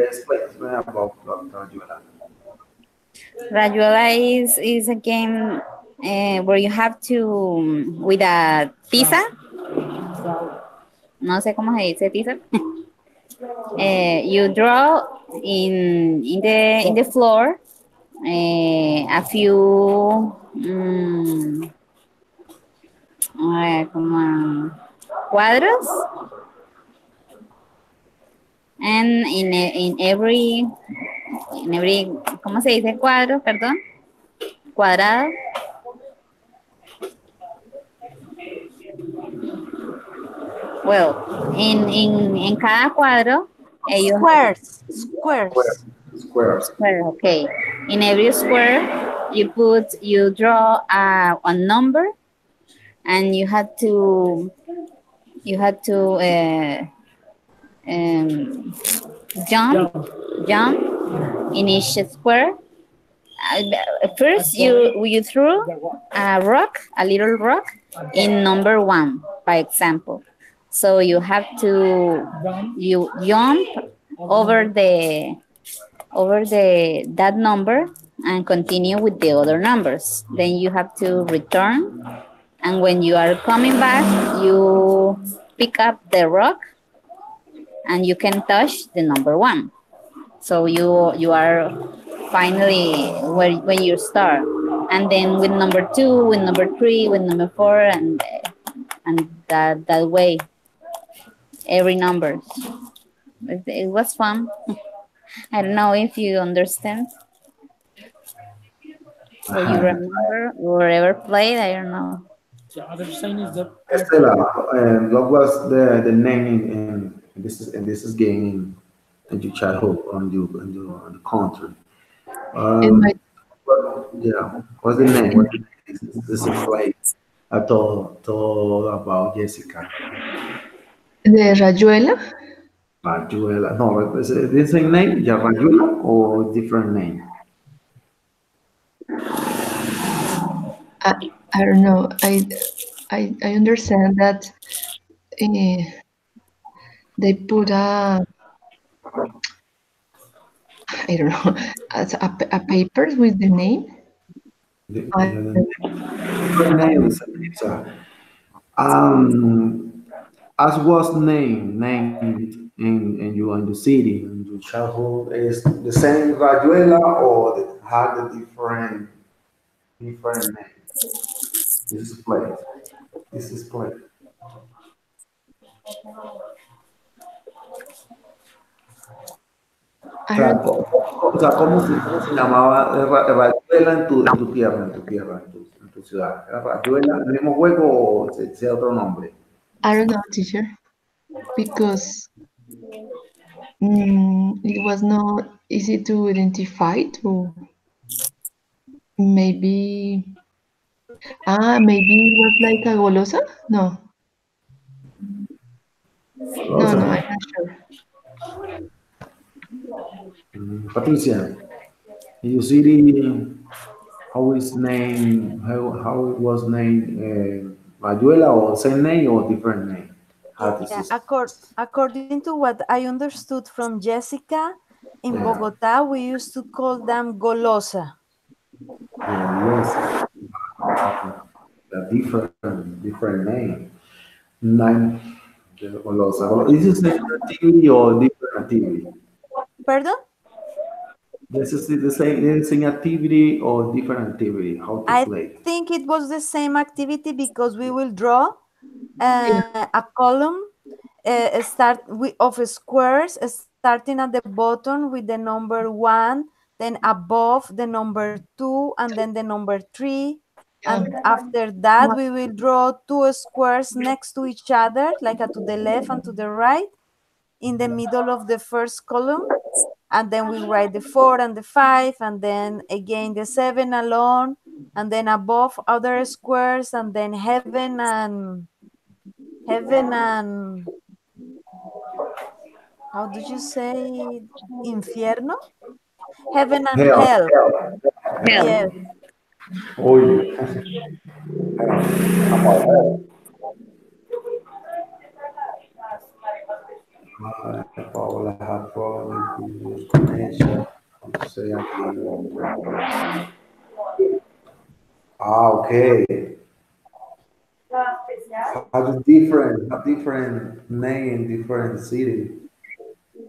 S2: Explain about Mayuela.
S5: Rayuela is a game where you have to, with a tiza, no sé cómo se dice tiza, you draw in the floor a few como cuadros, and in every, ¿cómo se dice cuadro? Perdón, cuadrado. Well, en cada cuadro, ellos,
S3: Squares, squares.
S2: Squares.
S5: square, okay. In every square, you draw a number, and you had to um, jump in each square. First, you threw a little rock in number one, by example. So you jump over the that number and continue with the other numbers. Then you have to return, and when you are coming back, you pick up the rock and you can touch the number one. So you are finally where when you start, and then with number two, with number three, with number four, and that way every number. It was fun. I don't know if you understand or you remember or ever played. I don't know.
S6: The other sign is the
S2: Estela,
S6: arrow.
S2: what was the name in this is game in your childhood on the country?
S1: In my
S2: Yeah, what's the name?
S1: in
S2: What's the name? This is play. I told about Jessica.
S1: the Rayuela,
S2: Rayuela. No, is it the same name? Yeah, Rayuela or different name?
S1: I, I don't know. I understand that uh, they put I don't know a paper with the name. I,
S2: The different name is um as was named in the city in your childhood is the same Rayuela or had a different name. This is play. This is play. O
S1: I
S2: sea,
S1: don't.
S2: ¿cómo se llamaba Rayuela en tu tierra, en tu ciudad? ¿Era Rayuela el mismo juego o sea otro nombre?
S1: I don't know, teacher, because it was not easy to identify. To maybe maybe it was like a golosa. No,
S2: O
S1: no,
S2: sea,
S1: I'm not sure.
S2: Patricia, in your city, how it was named, Rayuela or same name or different name? How this
S3: Yeah,
S2: is,
S3: according to what I understood from Jessica, in
S2: yeah,
S3: Bogota, we used to call them golosa.
S2: yes, a different name. Nine, is this the same activity or different activity?
S3: Pardon?
S2: This is the same activity or different activity, how to
S3: I
S2: play.
S3: think it was the same activity because we will draw
S1: Yeah,
S3: a column of squares starting at the bottom with the number 1, then above the number 2, and then the number 3.
S1: yeah.
S3: And after that,
S1: What?
S3: we will draw two squares next to each other, like to the left and to the right, in the middle of the first column. And then we write the 4 and the 5, and then again the 7 alone, and then above other squares, and then heaven and how did you say infierno? Heaven and
S2: Hell,
S3: hell.
S5: Hell.
S3: Yes.
S2: oh yeah. Paula had problem with his connection. Say again. Okay. Have different name, different city.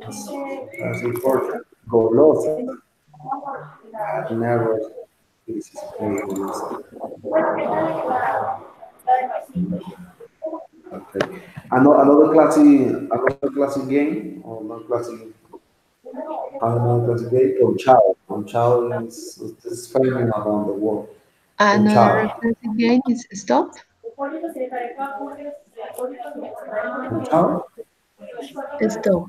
S2: That's important. Golosa. I never this is play Golosa. Okay. Another classic game or another classic game on Chao. On Chao is famous around the world. On
S1: Another
S2: Chao.
S1: classic game is stop.
S2: On Chao.
S1: Stop.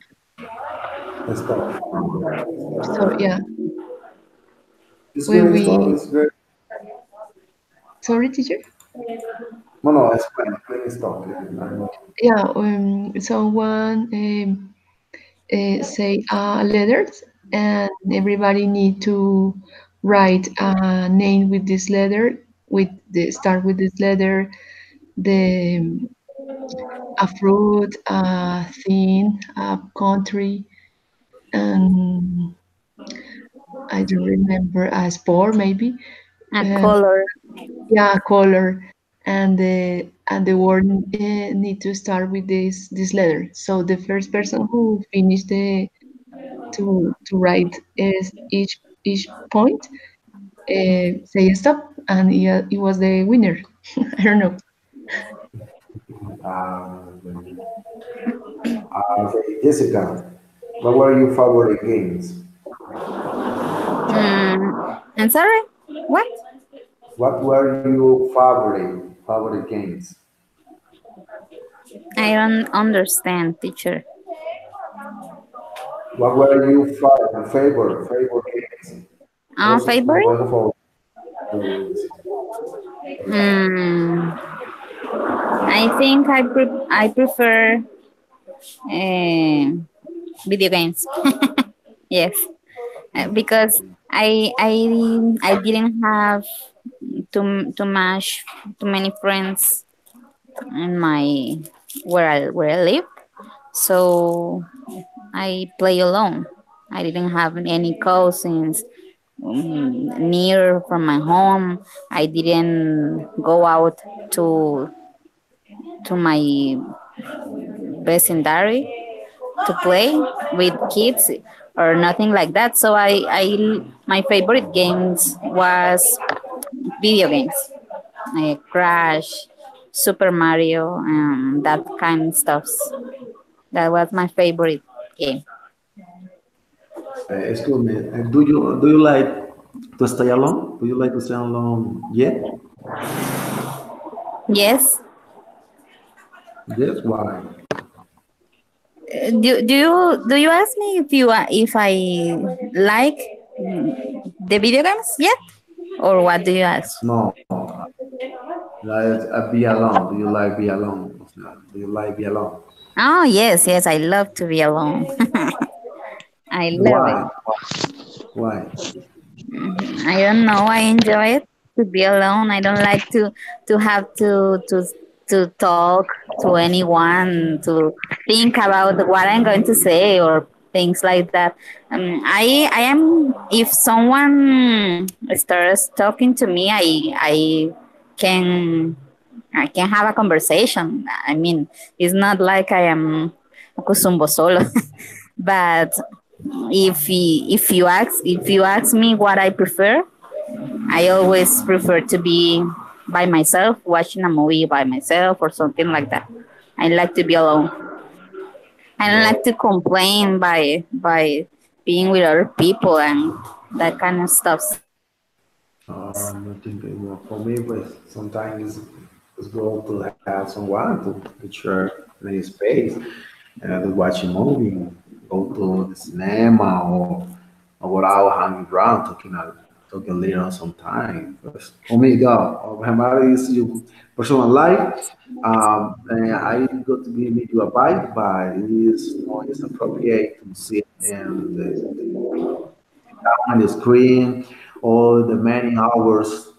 S2: Stop.
S1: So yeah,
S2: It's
S1: when
S2: very stop.
S1: we
S2: It's very
S1: sorry, teacher.
S2: no. Explain stop. I
S1: Yeah, someone say letters, and everybody need to write a name with this letter, with the start with this letter, the a fruit, a thing, a country, and I don't remember a sport maybe.
S5: A
S1: Um,
S5: color.
S1: yeah, color, and the word need to start with this letter. So the first person who finish the to write is each point say stop, and it was the winner. I don't know.
S2: Okay, Jessica, what were your favorite games?
S5: I'm sorry. What?
S2: What were your favorite games?
S5: I don't understand, teacher.
S2: What were your favorite games? Los
S5: Favorite?
S2: juegos favoritos.
S5: Hmm. I think I prefer uh, video games. Yes, because I didn't have too much too many friends in my where I live, so I play alone. I didn't have any cousins near from my home. I didn't go out to my vicinity to play with kids or nothing like that. So my favorite games was video games, Crash, Super Mario, that kind of stuffs. That was my favorite game.
S2: Excuse me. Do you like to stay alone? Do you like to stay alone yet?
S5: Yes.
S2: Yes. Why?
S5: Do you ask me if I like the video games yet, or what do you ask?
S2: No. Like be alone. Do you like be alone? Do you like be alone?
S5: Oh yes, yes, I love to be alone. I love it.
S2: Why? Why?
S5: I don't know. I enjoy it to be alone. I don't like to have to talk to anyone, to think about what I'm going to say or things like that. I am if someone starts talking to me, can I can have a conversation. I mean, it's not like I am kusumbo solo, but if you ask me what I prefer, I always prefer to be by myself, watching a movie by myself or something like that. I like to be alone. I don't like
S2: No.
S5: to complain by being with other people and that kind of stuff.
S2: I think for me, but sometimes it's good to have someone to share any space, to watch a movie, go to the cinema, or go out hanging around, talking later sometime. But for me, God, Hamada is your personal life. And I got to give you advice, but it is not just appropriate to sit and on the screen all the many hours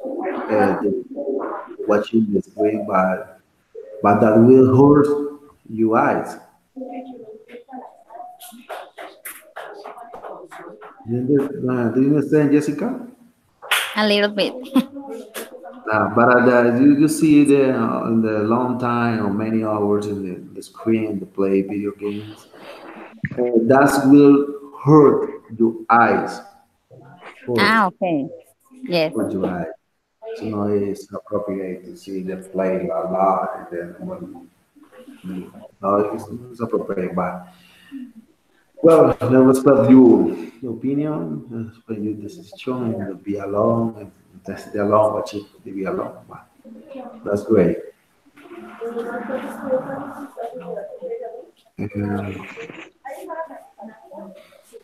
S2: watching the screen, but that will hurt your eyes. Do you understand, Jessica?
S5: A little bit.
S2: But you see in the long time or many hours in the screen to play video games, that will hurt your eyes. Hurt,
S5: Okay. Yes.
S2: hurt your eyes. So no, it's appropriate to see them play a lot and then no, it's appropriate. But well, I respect your opinion, respect your decision, and to be alone and just stay alone, watch it to be alone. But that's great. Uh,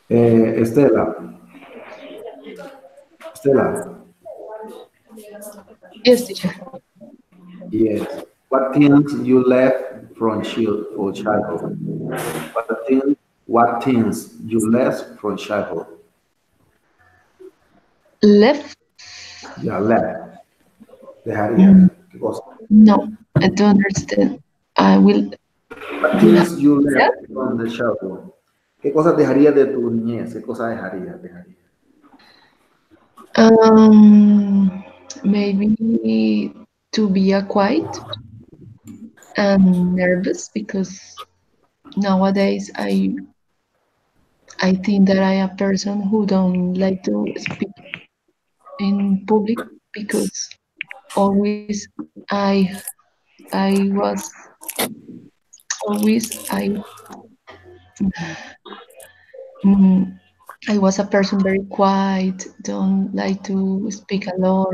S2: Estela, Estela,
S1: Yes, teacher.
S2: yes. What things you left from childhood? What things you left from childhood?
S1: Left?
S2: Yeah, left. Dejarías.
S1: Mm,
S2: ¿Qué cosa?
S1: no, I don't understand. I will.
S2: What
S1: You have
S2: things you
S1: that?
S2: left from the childhood? ¿Qué cosas dejarías de tu niñez? ¿Qué cosas dejarías?
S1: Maybe to be a quiet and nervous because nowadays I think that I am a person who don't like to speak in public because always I was always I mm, I was a person very quiet, don't like to speak a lot.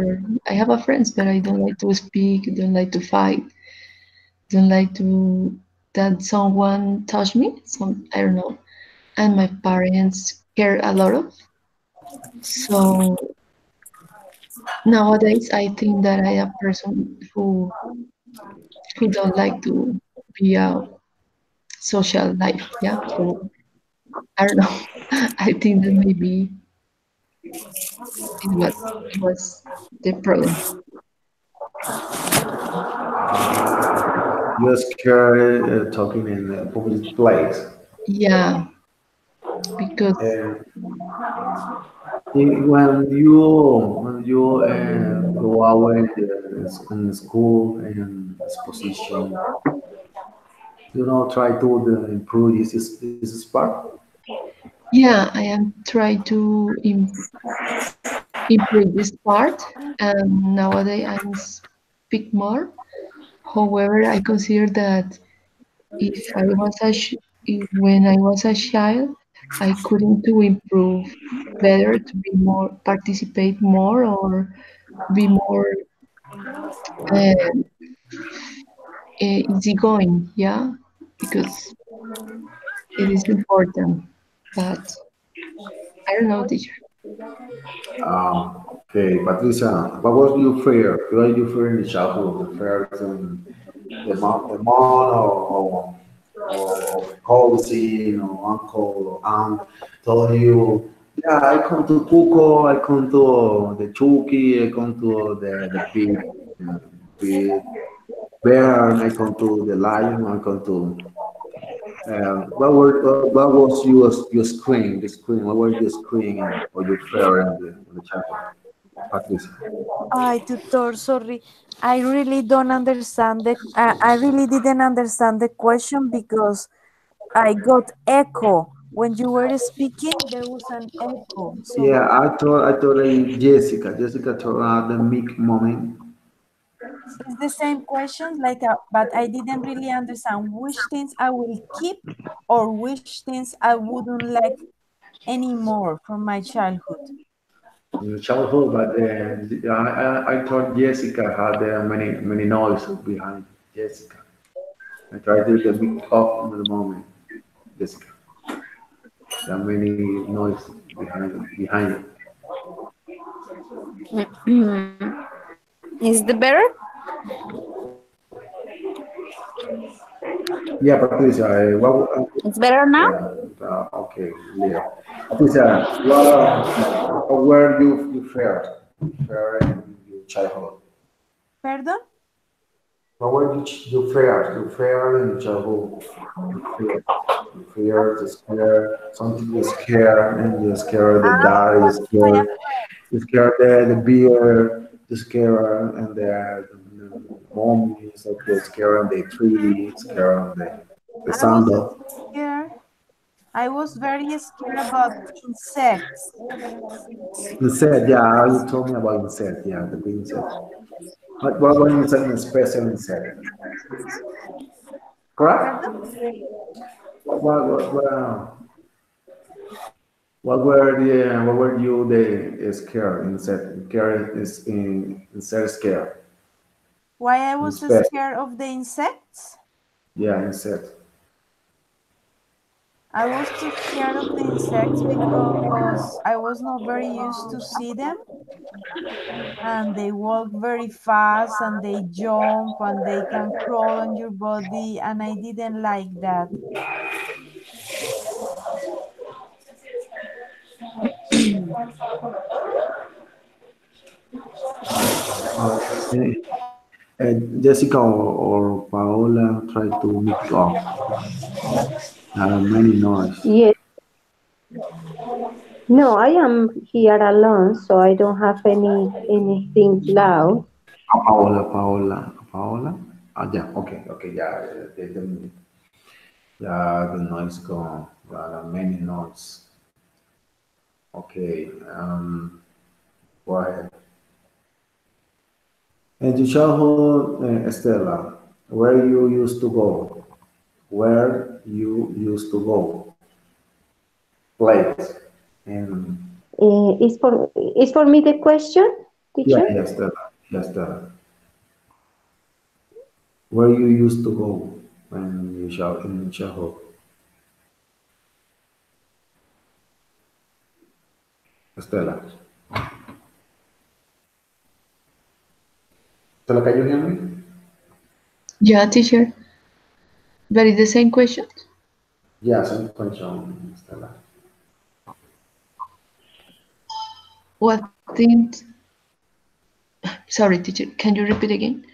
S1: I have a friends, but I don't like to speak, don't like to fight, don't like to that someone touch me. Some I don't know. And my parents care a lot of. So nowadays, I think that I am a person who don't like to be a social life. Yeah. So I don't know. I think that maybe it was the problem.
S2: You're scared talking in a public place.
S1: Yeah, because
S2: And when you go out in school and exposition, try to improve this part.
S1: yeah, I am trying to improve this part, and nowadays I'm speak more. However, I consider that if I was when I was a child, I couldn't to improve better to be more participate more or be more uh, easygoing. Yeah, because it is important. But I don't know, teacher.
S2: Okay, Patricia, what was your fear? What did you fear in the childhood? The fear in the mom or cousin or uncle or aunt told you, yeah, I come to Cuco, I come to the Chucky, I come to the big bear, and I come to the lion, I come to what was your screen? The screen. What were you screening or your fear in the childhood, Patricia?
S3: I tutor, sorry. I really don't understand I really didn't understand the question because I got echo. When you were speaking, there was an echo. So
S2: Yeah, I told Jessica. Jessica told the mic moment.
S3: it's the same question, but I didn't really understand which things I will keep or which things I wouldn't like anymore from my childhood.
S2: In the childhood, but I thought Jessica had many noise behind Jessica. I tried to the mic off in the moment, Jessica. There are many noise behind it.
S5: Is the better?
S2: Yeah, Patricia.
S5: It's better now?
S2: Yeah. Okay. Yeah. Patricia, what were you fear in your childhood?
S3: Pardon?
S2: What were you fear in your childhood? You fear to scare something you scare and you scare the
S3: Ah,
S2: dog,
S3: what was I
S2: you scare the beer, you scare and the mummies, of the scare on the tree, scare on the
S3: I was
S2: sandal.
S3: scared. I was very scared about insects.
S2: Insect, yeah, you told me about insect, yeah, the big insect. But what one insect is special insect, correct?
S3: Pardon?
S2: What were you the scare insect? Scare is in insect scare.
S3: Why I was
S2: Special,
S3: scared of the insects?
S2: yeah, insect.
S3: I was too scared of the insects because I was not very used to see them, and they walk very fast and they jump and they can crawl on your body, and I didn't like that.
S2: Uh, eh, Jessica or Paola try to make off. Many noise.
S4: Yes. No, I am here alone, so I don't have anything loud.
S2: Paola. Yeah, okay, yeah, yeah, the noise gone. Many noise. Okay, go ahead. And your childhood, Estela, where you used to go? Where you used to go? Place. And
S4: Is for me the question,
S2: yeah,
S4: teacher?
S2: yes, where you used to go when you shall in childhood. Estela. Estela, can you hear me?
S1: Yeah, teacher. But it's the same question.
S2: Yeah, same question, Estela.
S1: What things? Sorry, teacher. Can you repeat again?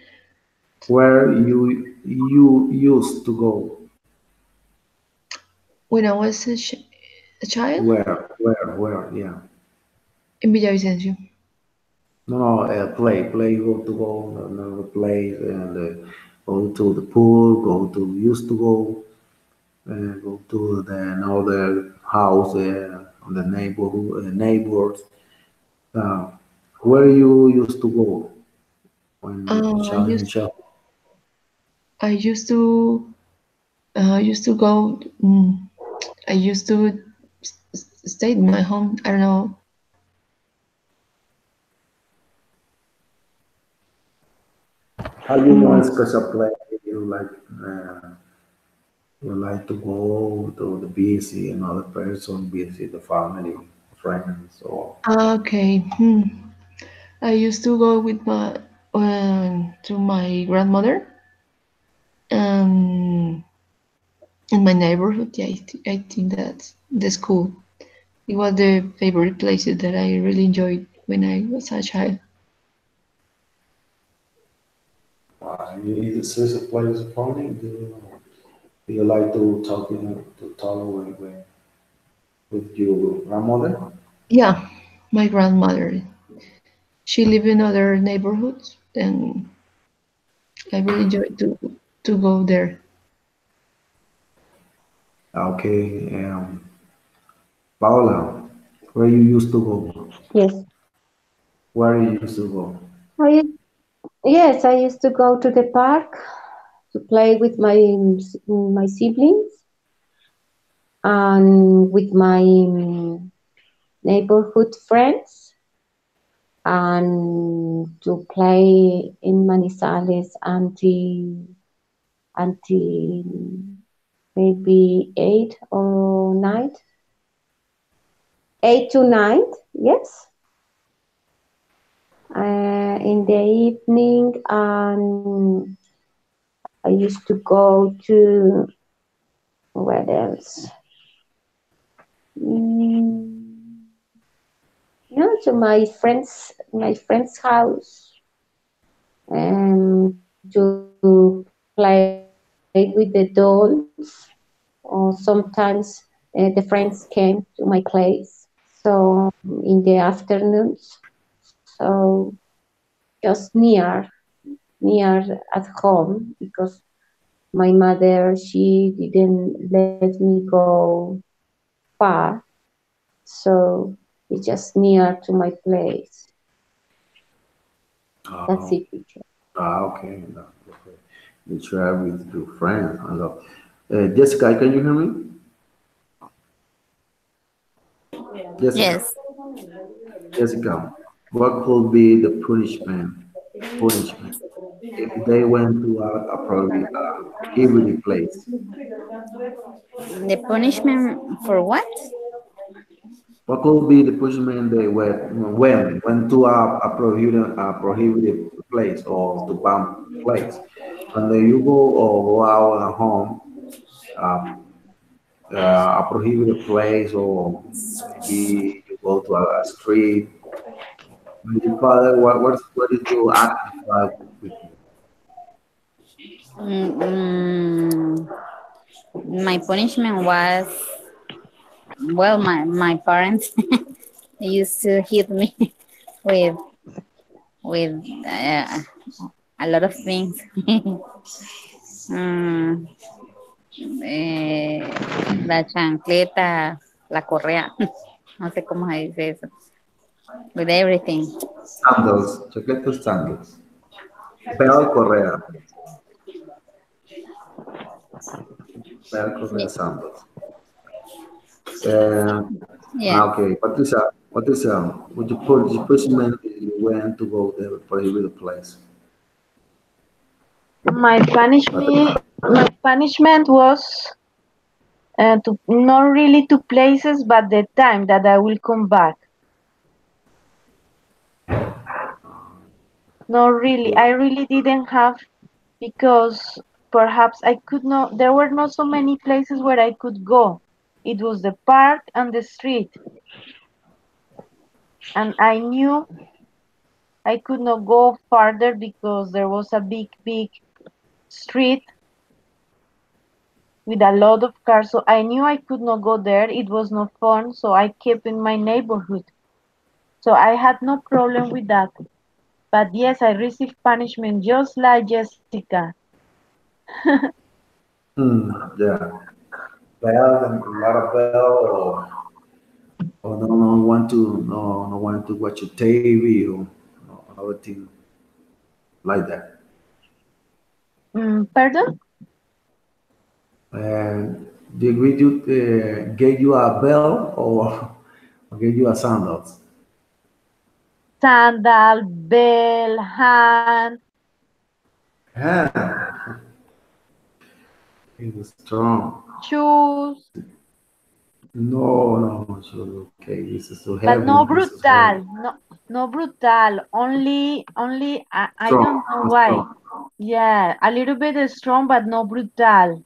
S2: Where you used to go?
S1: When I was a child
S2: Where? Yeah.
S1: in Villavicencio.
S2: No, no, play. You go to go another place and go to the pool. Go to used to go and go to the another house on the neighborhood neighbors. Uh, where you used to go when
S1: Uh, I
S2: in
S1: used
S2: child?
S1: I used to go. I used to stay in my home. I don't know.
S2: How you know
S1: Mm,
S2: it's because of play? You like uh, you like to go to the busy another person, busy the family, friends, or
S1: okay. I used to go with my to my grandmother um, in my neighborhood. Yeah, I think that's the school. It was the favorite places that I really enjoyed when I was a child.
S2: you need to see the players opponent. Do you like to talk with your grandmother?
S1: Yeah, my grandmother. She lived in other neighborhoods, and I really enjoyed to go there.
S2: Okay, Paola, where you used to go?
S4: Yes.
S2: Where you used to go?
S4: I, yes, I used to go to the park to play with my siblings and with my neighborhood friends and to play in Manizales until maybe 8 or 9, 8 to 9. Yes, in the evening, and I used to go to where else? Mm, no, to my friend's house, and to play with the dolls. Or sometimes the friends came to my place. So in the afternoons, so just near at home, because my mother, she didn't let me go far, so it's just near to my place. That's
S2: Oh,
S4: it, teacher.
S2: okay. No, okay. You travel with your friends. Jessica, can you hear me? Jessica,
S5: Yes.
S2: Jessica, what could be the punishment if they went to prohibited place?
S5: The punishment for what?
S2: What could be the punishment they went to prohibited place or to ban place? When you go or go out at home, uh, a prohibited place, or maybe you go to a street. What do you call it? What is your active with you?
S5: Mm, my punishment was, well, my parents used to hit me with with a lot of things. Mm, eh, la chancleta, la correa, no sé cómo se dice eso, with everything.
S2: Sandals, chaquetas sandals. Bell Correa, Bell Correa
S5: Ye-
S2: sandals.
S5: Yes.
S2: Okay, Patricia, would you put the punishment you went to go there prohibited place?
S3: My punishment was to not really to places, but the time that I will come back. Not really. I really didn't have because perhaps I could not. There were not so many places where I could go. It was the park and the street, and I knew I could not go farther because there was a big street with a lot of cars. So I knew I could not go there. It was not fun. So I kept in my neighborhood. So I had no problem with that. But yes, I received punishment just like Jessica.
S2: Yeah, bell and a lot of bell, or no want to watch a TV or other thing like that.
S3: Pardon?
S2: And did we do gave you a bell or gave you a sandals?
S3: Sandal, bell, hand,
S2: Yeah, it was strong.
S3: shoes,
S2: No, so okay, this is so
S3: but
S2: heavy.
S3: no
S2: This is heavy.
S3: brutal. No brutal. Only. I don't know
S2: Strong,
S3: why.
S2: strong,
S3: Yeah, a little bit strong, but no brutal.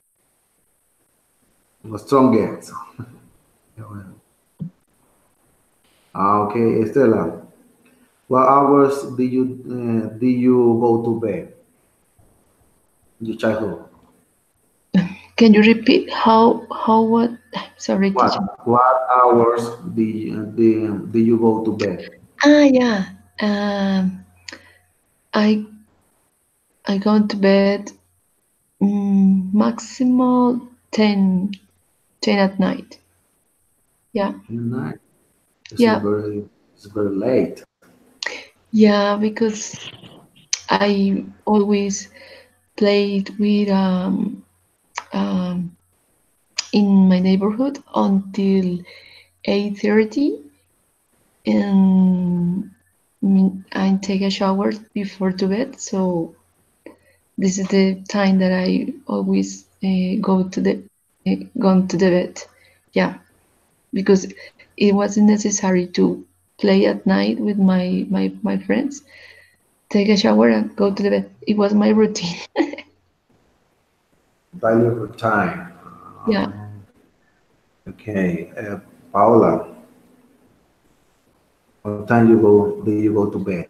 S2: it was strong gas. Yeah, well. Okay, Estela. What hours do you go to bed in your childhood?
S1: Can you repeat how what? Sorry, teacher.
S2: What hours do you go to bed?
S1: Yeah. Um, I I go to bed maximal 10 at night. Yeah.
S2: Night.
S1: Yeah.
S2: It's very late.
S1: Yeah, because I always played with um in my neighborhood until 8:30, and I take a shower before to bed. So this is the time that I always gone to the bed. Yeah, because it wasn't necessary to play at night with my friends. Take a shower and go to the bed. It was my routine.
S2: Value of time.
S1: Yeah.
S2: Okay, Paola, what time do you go to bed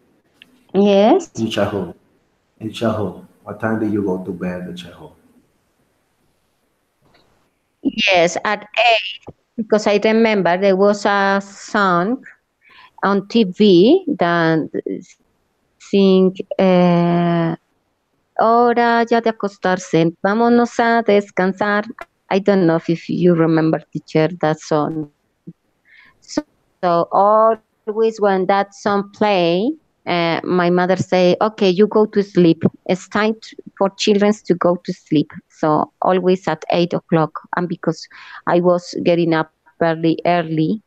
S4: Yes.
S2: in childhood? In childhood, what time do you go to bed in childhood?
S4: Yes, at 8, because I remember there was a song on TV that sing Hora ya de acostarse, vámonos a descansar. I don't know if you remember, teacher, that song. So always when that song play, my mother say, "Okay, you go to sleep. It's time for children to go to sleep." So always at 8 o'clock, and because I was getting up early,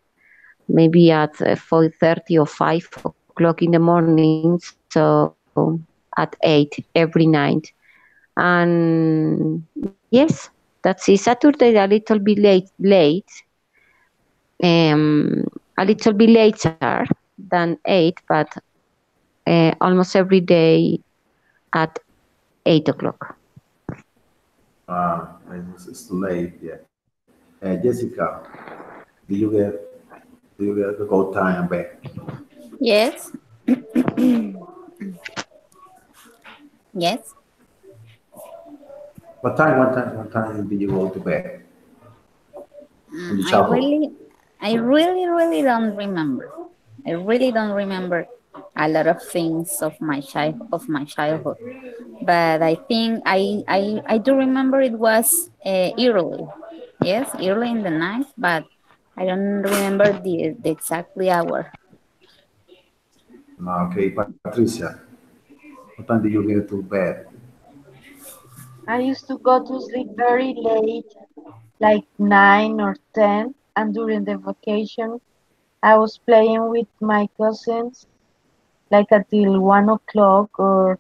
S4: maybe at 4:30 or 5 o'clock in the morning. So at 8 every night. And yes, that's it. Saturday a little bit late, um, a little bit later than 8, but almost every day at 8 o'clock.
S2: It's late, yeah. Jessica, do you get do you get the go time back?
S5: Yes. Yes.
S2: What time do you go to bed in your
S5: I
S2: childhood?
S5: really don't remember. I really don't remember a lot of things of my childhood. But I think I do remember it was early. Yes, early in the night, but I don't remember the exactly hour.
S2: Okay, Patricia, what time do you get to bed?
S3: I used to go to sleep very late, like 9 or 10. and during the vacation, I was playing with my cousins like until 1 o'clock or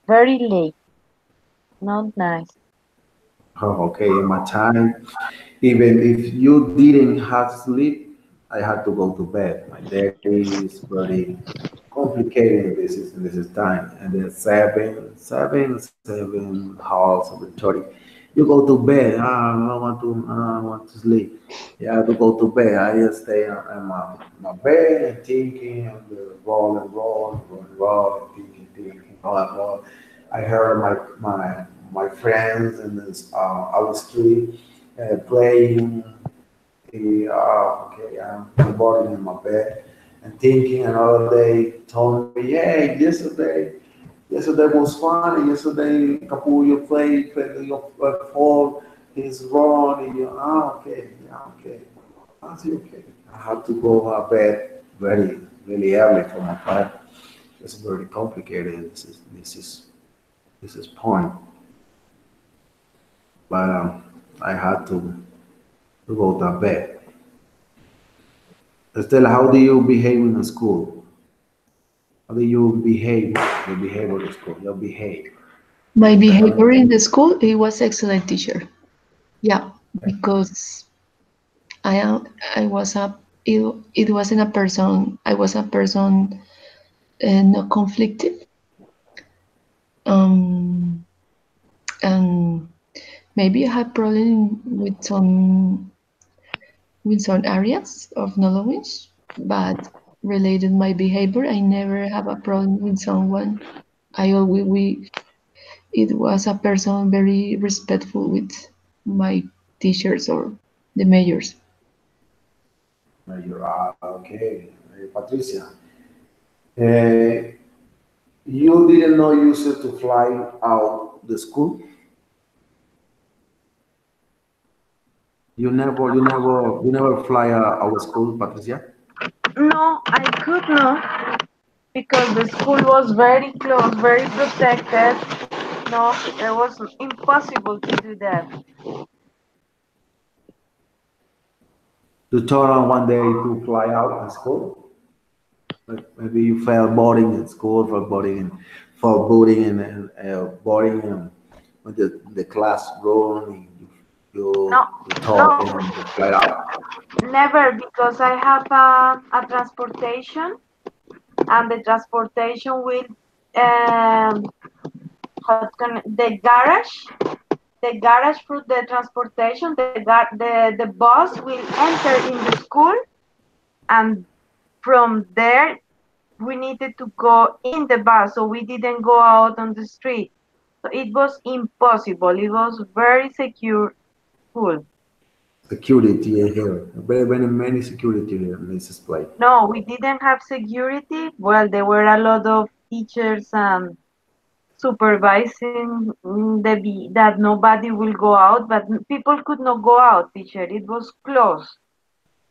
S3: very late. Not nice.
S2: Oh, okay. In my time, even if you didn't have sleep, I had to go to bed. My day is very complicated. This is time, and then seven half 7:30. You go to bed. I don't want to sleep. Yeah, I have to go to bed. I just stay on my bed and thinking and roll, thinking, roll. I heard my friends and this, I was street playing. Okay, I'm bored in my bed and thinking another day told me, hey, yesterday was funny. Yesterday Capullo played your fall, he's wrong, and you okay, yeah, okay. I said, okay. I have to go to bed very, really early for my part. It's very complicated. This is point, but I had to go to bed. Estela, how do you behave in school? How do you behave? Your behavior in school. Your behave.
S1: My
S2: Can you tell me?
S1: behavior in the school, it was excellent teacher. Yeah, because I am I was a it wasn't a person I was a person not conflicted, um, and maybe I had problem with some areas of knowledge, but related my behavior, I never have a problem with someone. I always we it was a person very respectful with my teachers or the majors.
S2: You are okay. Patricia, uh, you didn't know you used to fly out the school. You never fly out school, Patricia.
S3: No, I could not because the school was very close, very protected. No, it was impossible to do that.
S2: You told on one day to fly out in school. Maybe you felt boring in school for boarding and boring when the class going.
S3: No,
S2: You talk
S3: no,
S2: and you fly out.
S3: never because I have a transportation and the transportation will the garage for the transportation the bus will enter in the school and from there we needed to go in the bus so we didn't go out on the street so it was impossible. It was very secure school.
S2: Security here. Very many security here in this place.
S3: No, we didn't have security. Well, there were a lot of teachers supervising that nobody will go out, but people could not go out, teacher. It was closed.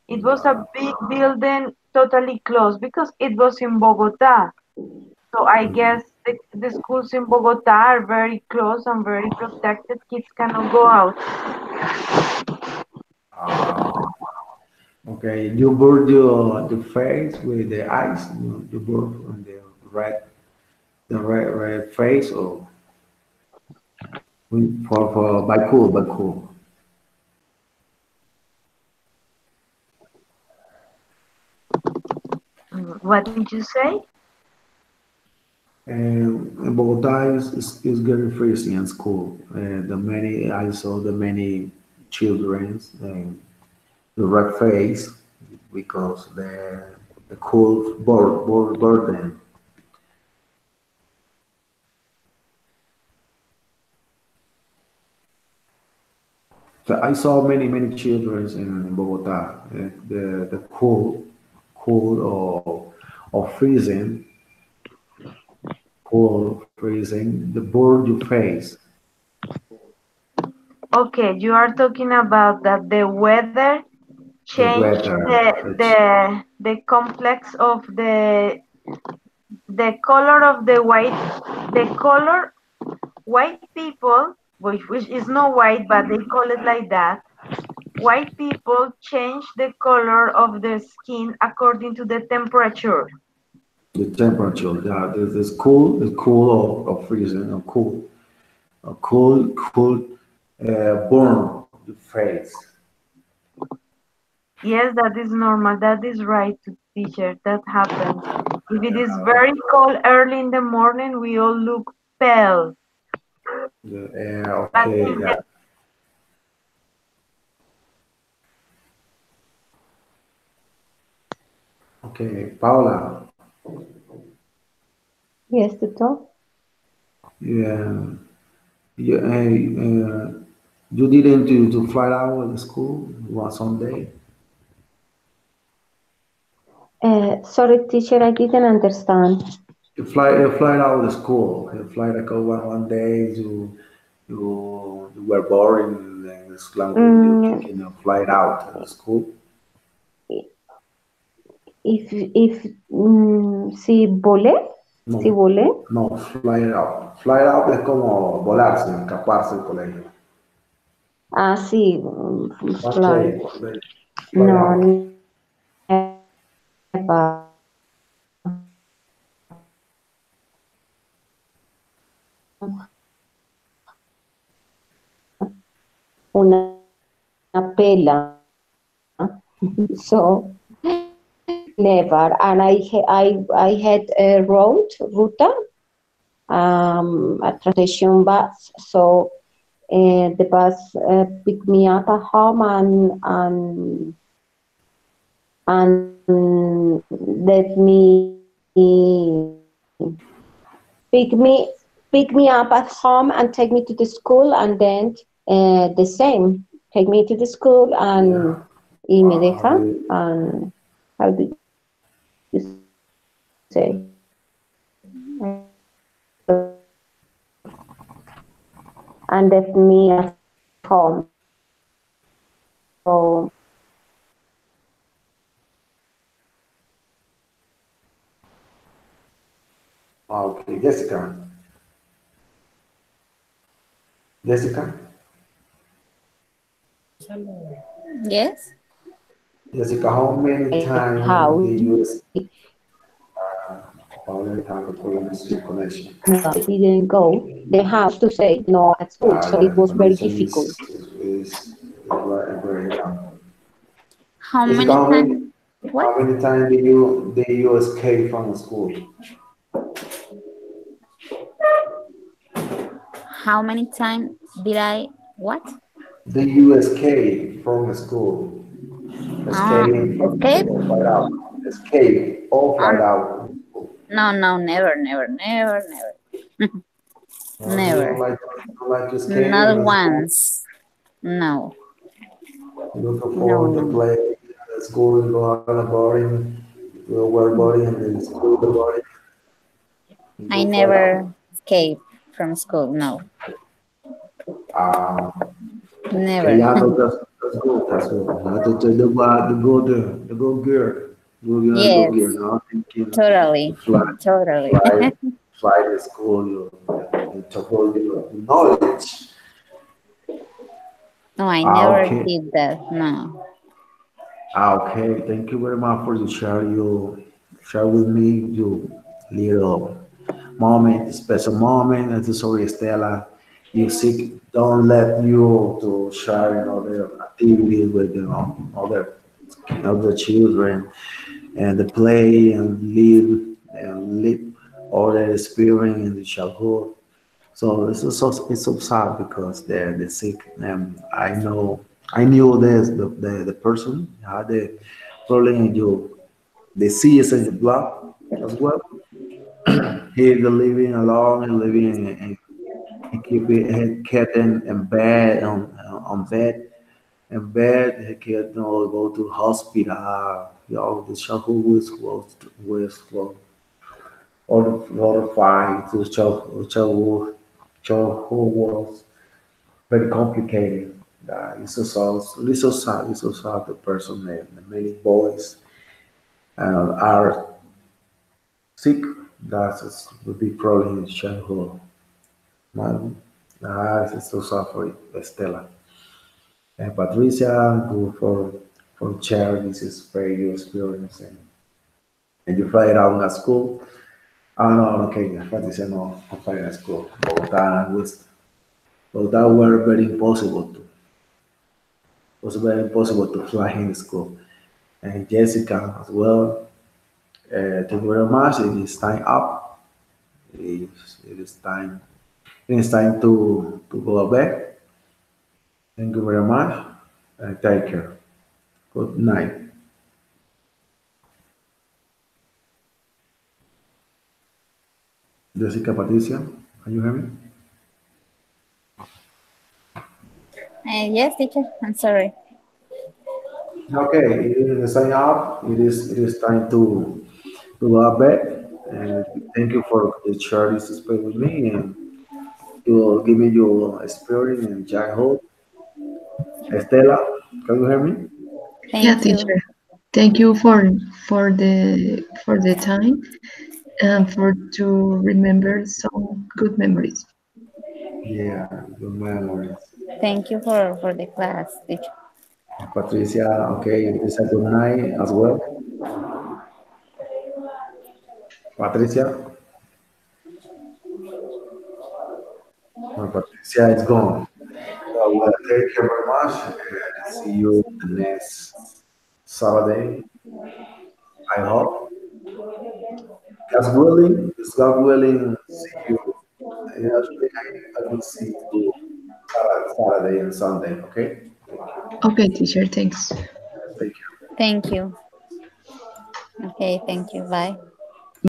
S3: It was a
S2: Yeah.
S3: big building, totally closed, because it was in Bogota. So I guess the schools in Bogota are very close and very protected. Kids cannot go out.
S2: Okay. Okay. You burn your face with the ice. You burn on the red face or for by cool.
S3: What did you say?
S2: And Bogota is getting freezing in school. I saw the many children the red face because the cold burden. So I saw many children in Bogota. The cold or freezing, the burn your face,
S3: Okay, you are talking about that the weather
S2: the
S3: change
S2: weather.
S3: the complex of the color of the color white people which is not white but they call it like that White people change the color of their skin according to the temperature.
S2: The temperature, yeah, it's cool or freezing, or cool, burn the face.
S3: Yes, that is normal. That is right, teacher. That happens. If it is very cold early in the morning, we all look pale. But
S2: Okay,
S3: in
S2: yeah.
S3: the
S2: Okay, Paula,
S4: Yes, tutor.
S2: yeah, you, you didn't to fly out of the school one Sunday.
S4: Sorry, teacher, I didn't understand.
S2: You fly out of the school. You fly like one day you were boring and the school you
S4: Mm,
S2: taking a flight out of the school.
S4: si volé, si
S2: No,
S4: volé.
S2: no, fly out. Fly out es como volarse, escaparse del colegio.
S4: Ah, sí,
S2: One
S4: fly.
S2: day, fly
S4: No,
S2: out.
S4: never. Una pela. So never. And I had a ruta, a transportation bus. So the bus picked me up at home and let me pick me pick me up at home and take me to the school, and then the same, take me to the school
S2: Yeah.
S4: y me deja,
S2: The,
S4: and how do you say, and left me at home. So
S2: okay, Jessica. Jessica.
S5: Yes.
S2: Jessica, how many
S4: my
S2: times
S4: house,
S2: did you Paula have a problem with your connection?
S4: no, I didn't go the house to say no at school, so
S2: Yeah,
S4: it
S2: the
S4: was very
S2: connection
S4: difficult.
S2: is very
S5: How
S2: Jessica,
S5: many times? What?
S2: how many times did you escape from school?
S5: How many times did I what?
S2: Did you escape from school? Escape from
S5: Escape?
S2: or flight out? Escape or flight
S5: Um,
S2: out?
S5: no, no, never, never, never, never,
S2: You
S5: never.
S2: don't like to escape
S5: Not
S2: from school.
S5: once. No,
S2: You looking
S4: No,
S2: forward to
S4: no.
S2: play at school and go out of the boarding, go work body and then school the body and
S5: I
S2: go flight
S5: never
S2: out.
S5: escaped from school. No,
S2: Uh, okay,
S5: never.
S2: yeah, that's good. That's good. The good girl. Good girl.
S5: Yes,
S2: Now thinking to
S5: totally, totally.
S2: fly, fly to school, you talk all your knowledge.
S5: No, I
S2: Ah,
S5: never
S2: okay.
S5: did that. No.
S2: Okay. Thank you very much for share with me your little moment, special moment. And sorry, Stella, you sick. Don't let you to share other activities with other children and the play and live all that experience in the childhood. So it's so sad because they're sick. I knew the person had the problem in your disease in the blood as well. He's living alone and living and he keep it he kept in bed on bed. He can't go to hospital. The childhood was horrifying. The childhood was very complicated. It's so sad. It's so sad. The person and many boys are sick. That's a big problem in childhood. Man, it's so sad for Estela. And Patricia, go for sharing this is very good experience and you fly it out at school. Oh no, okay, Patricia no, I'm flying at school. Bogota was Bogota were very impossible to was very impossible to fly in school. And Jessica as well. Thank you very much. It is time up. It is time. It is time to go back. Thank you very much. And take care. Good night. Jessica, Patricia, can you hear me?
S5: Yes, teacher. I'm sorry.
S2: Okay, it is time up. It is time to go back. And thank you for the share this space with me and to give me your experience and childhood. Estela, can you hear me?
S1: Yeah,
S5: Thank you.
S1: teacher. Thank you for the time and for to remember some good memories.
S2: Yeah, good memories.
S5: Thank you for the class, teacher.
S2: Patricia, okay, it is a good night as well. Patricia, Patricia is gone. Well, thank you very much. And see you the next Saturday. I hope. God willing, see you. Actually, I will see you Saturday and Sunday. Okay. Thank you.
S1: Okay, teacher. Thanks.
S2: Thank you.
S5: Thank you. Okay, thank you. Bye.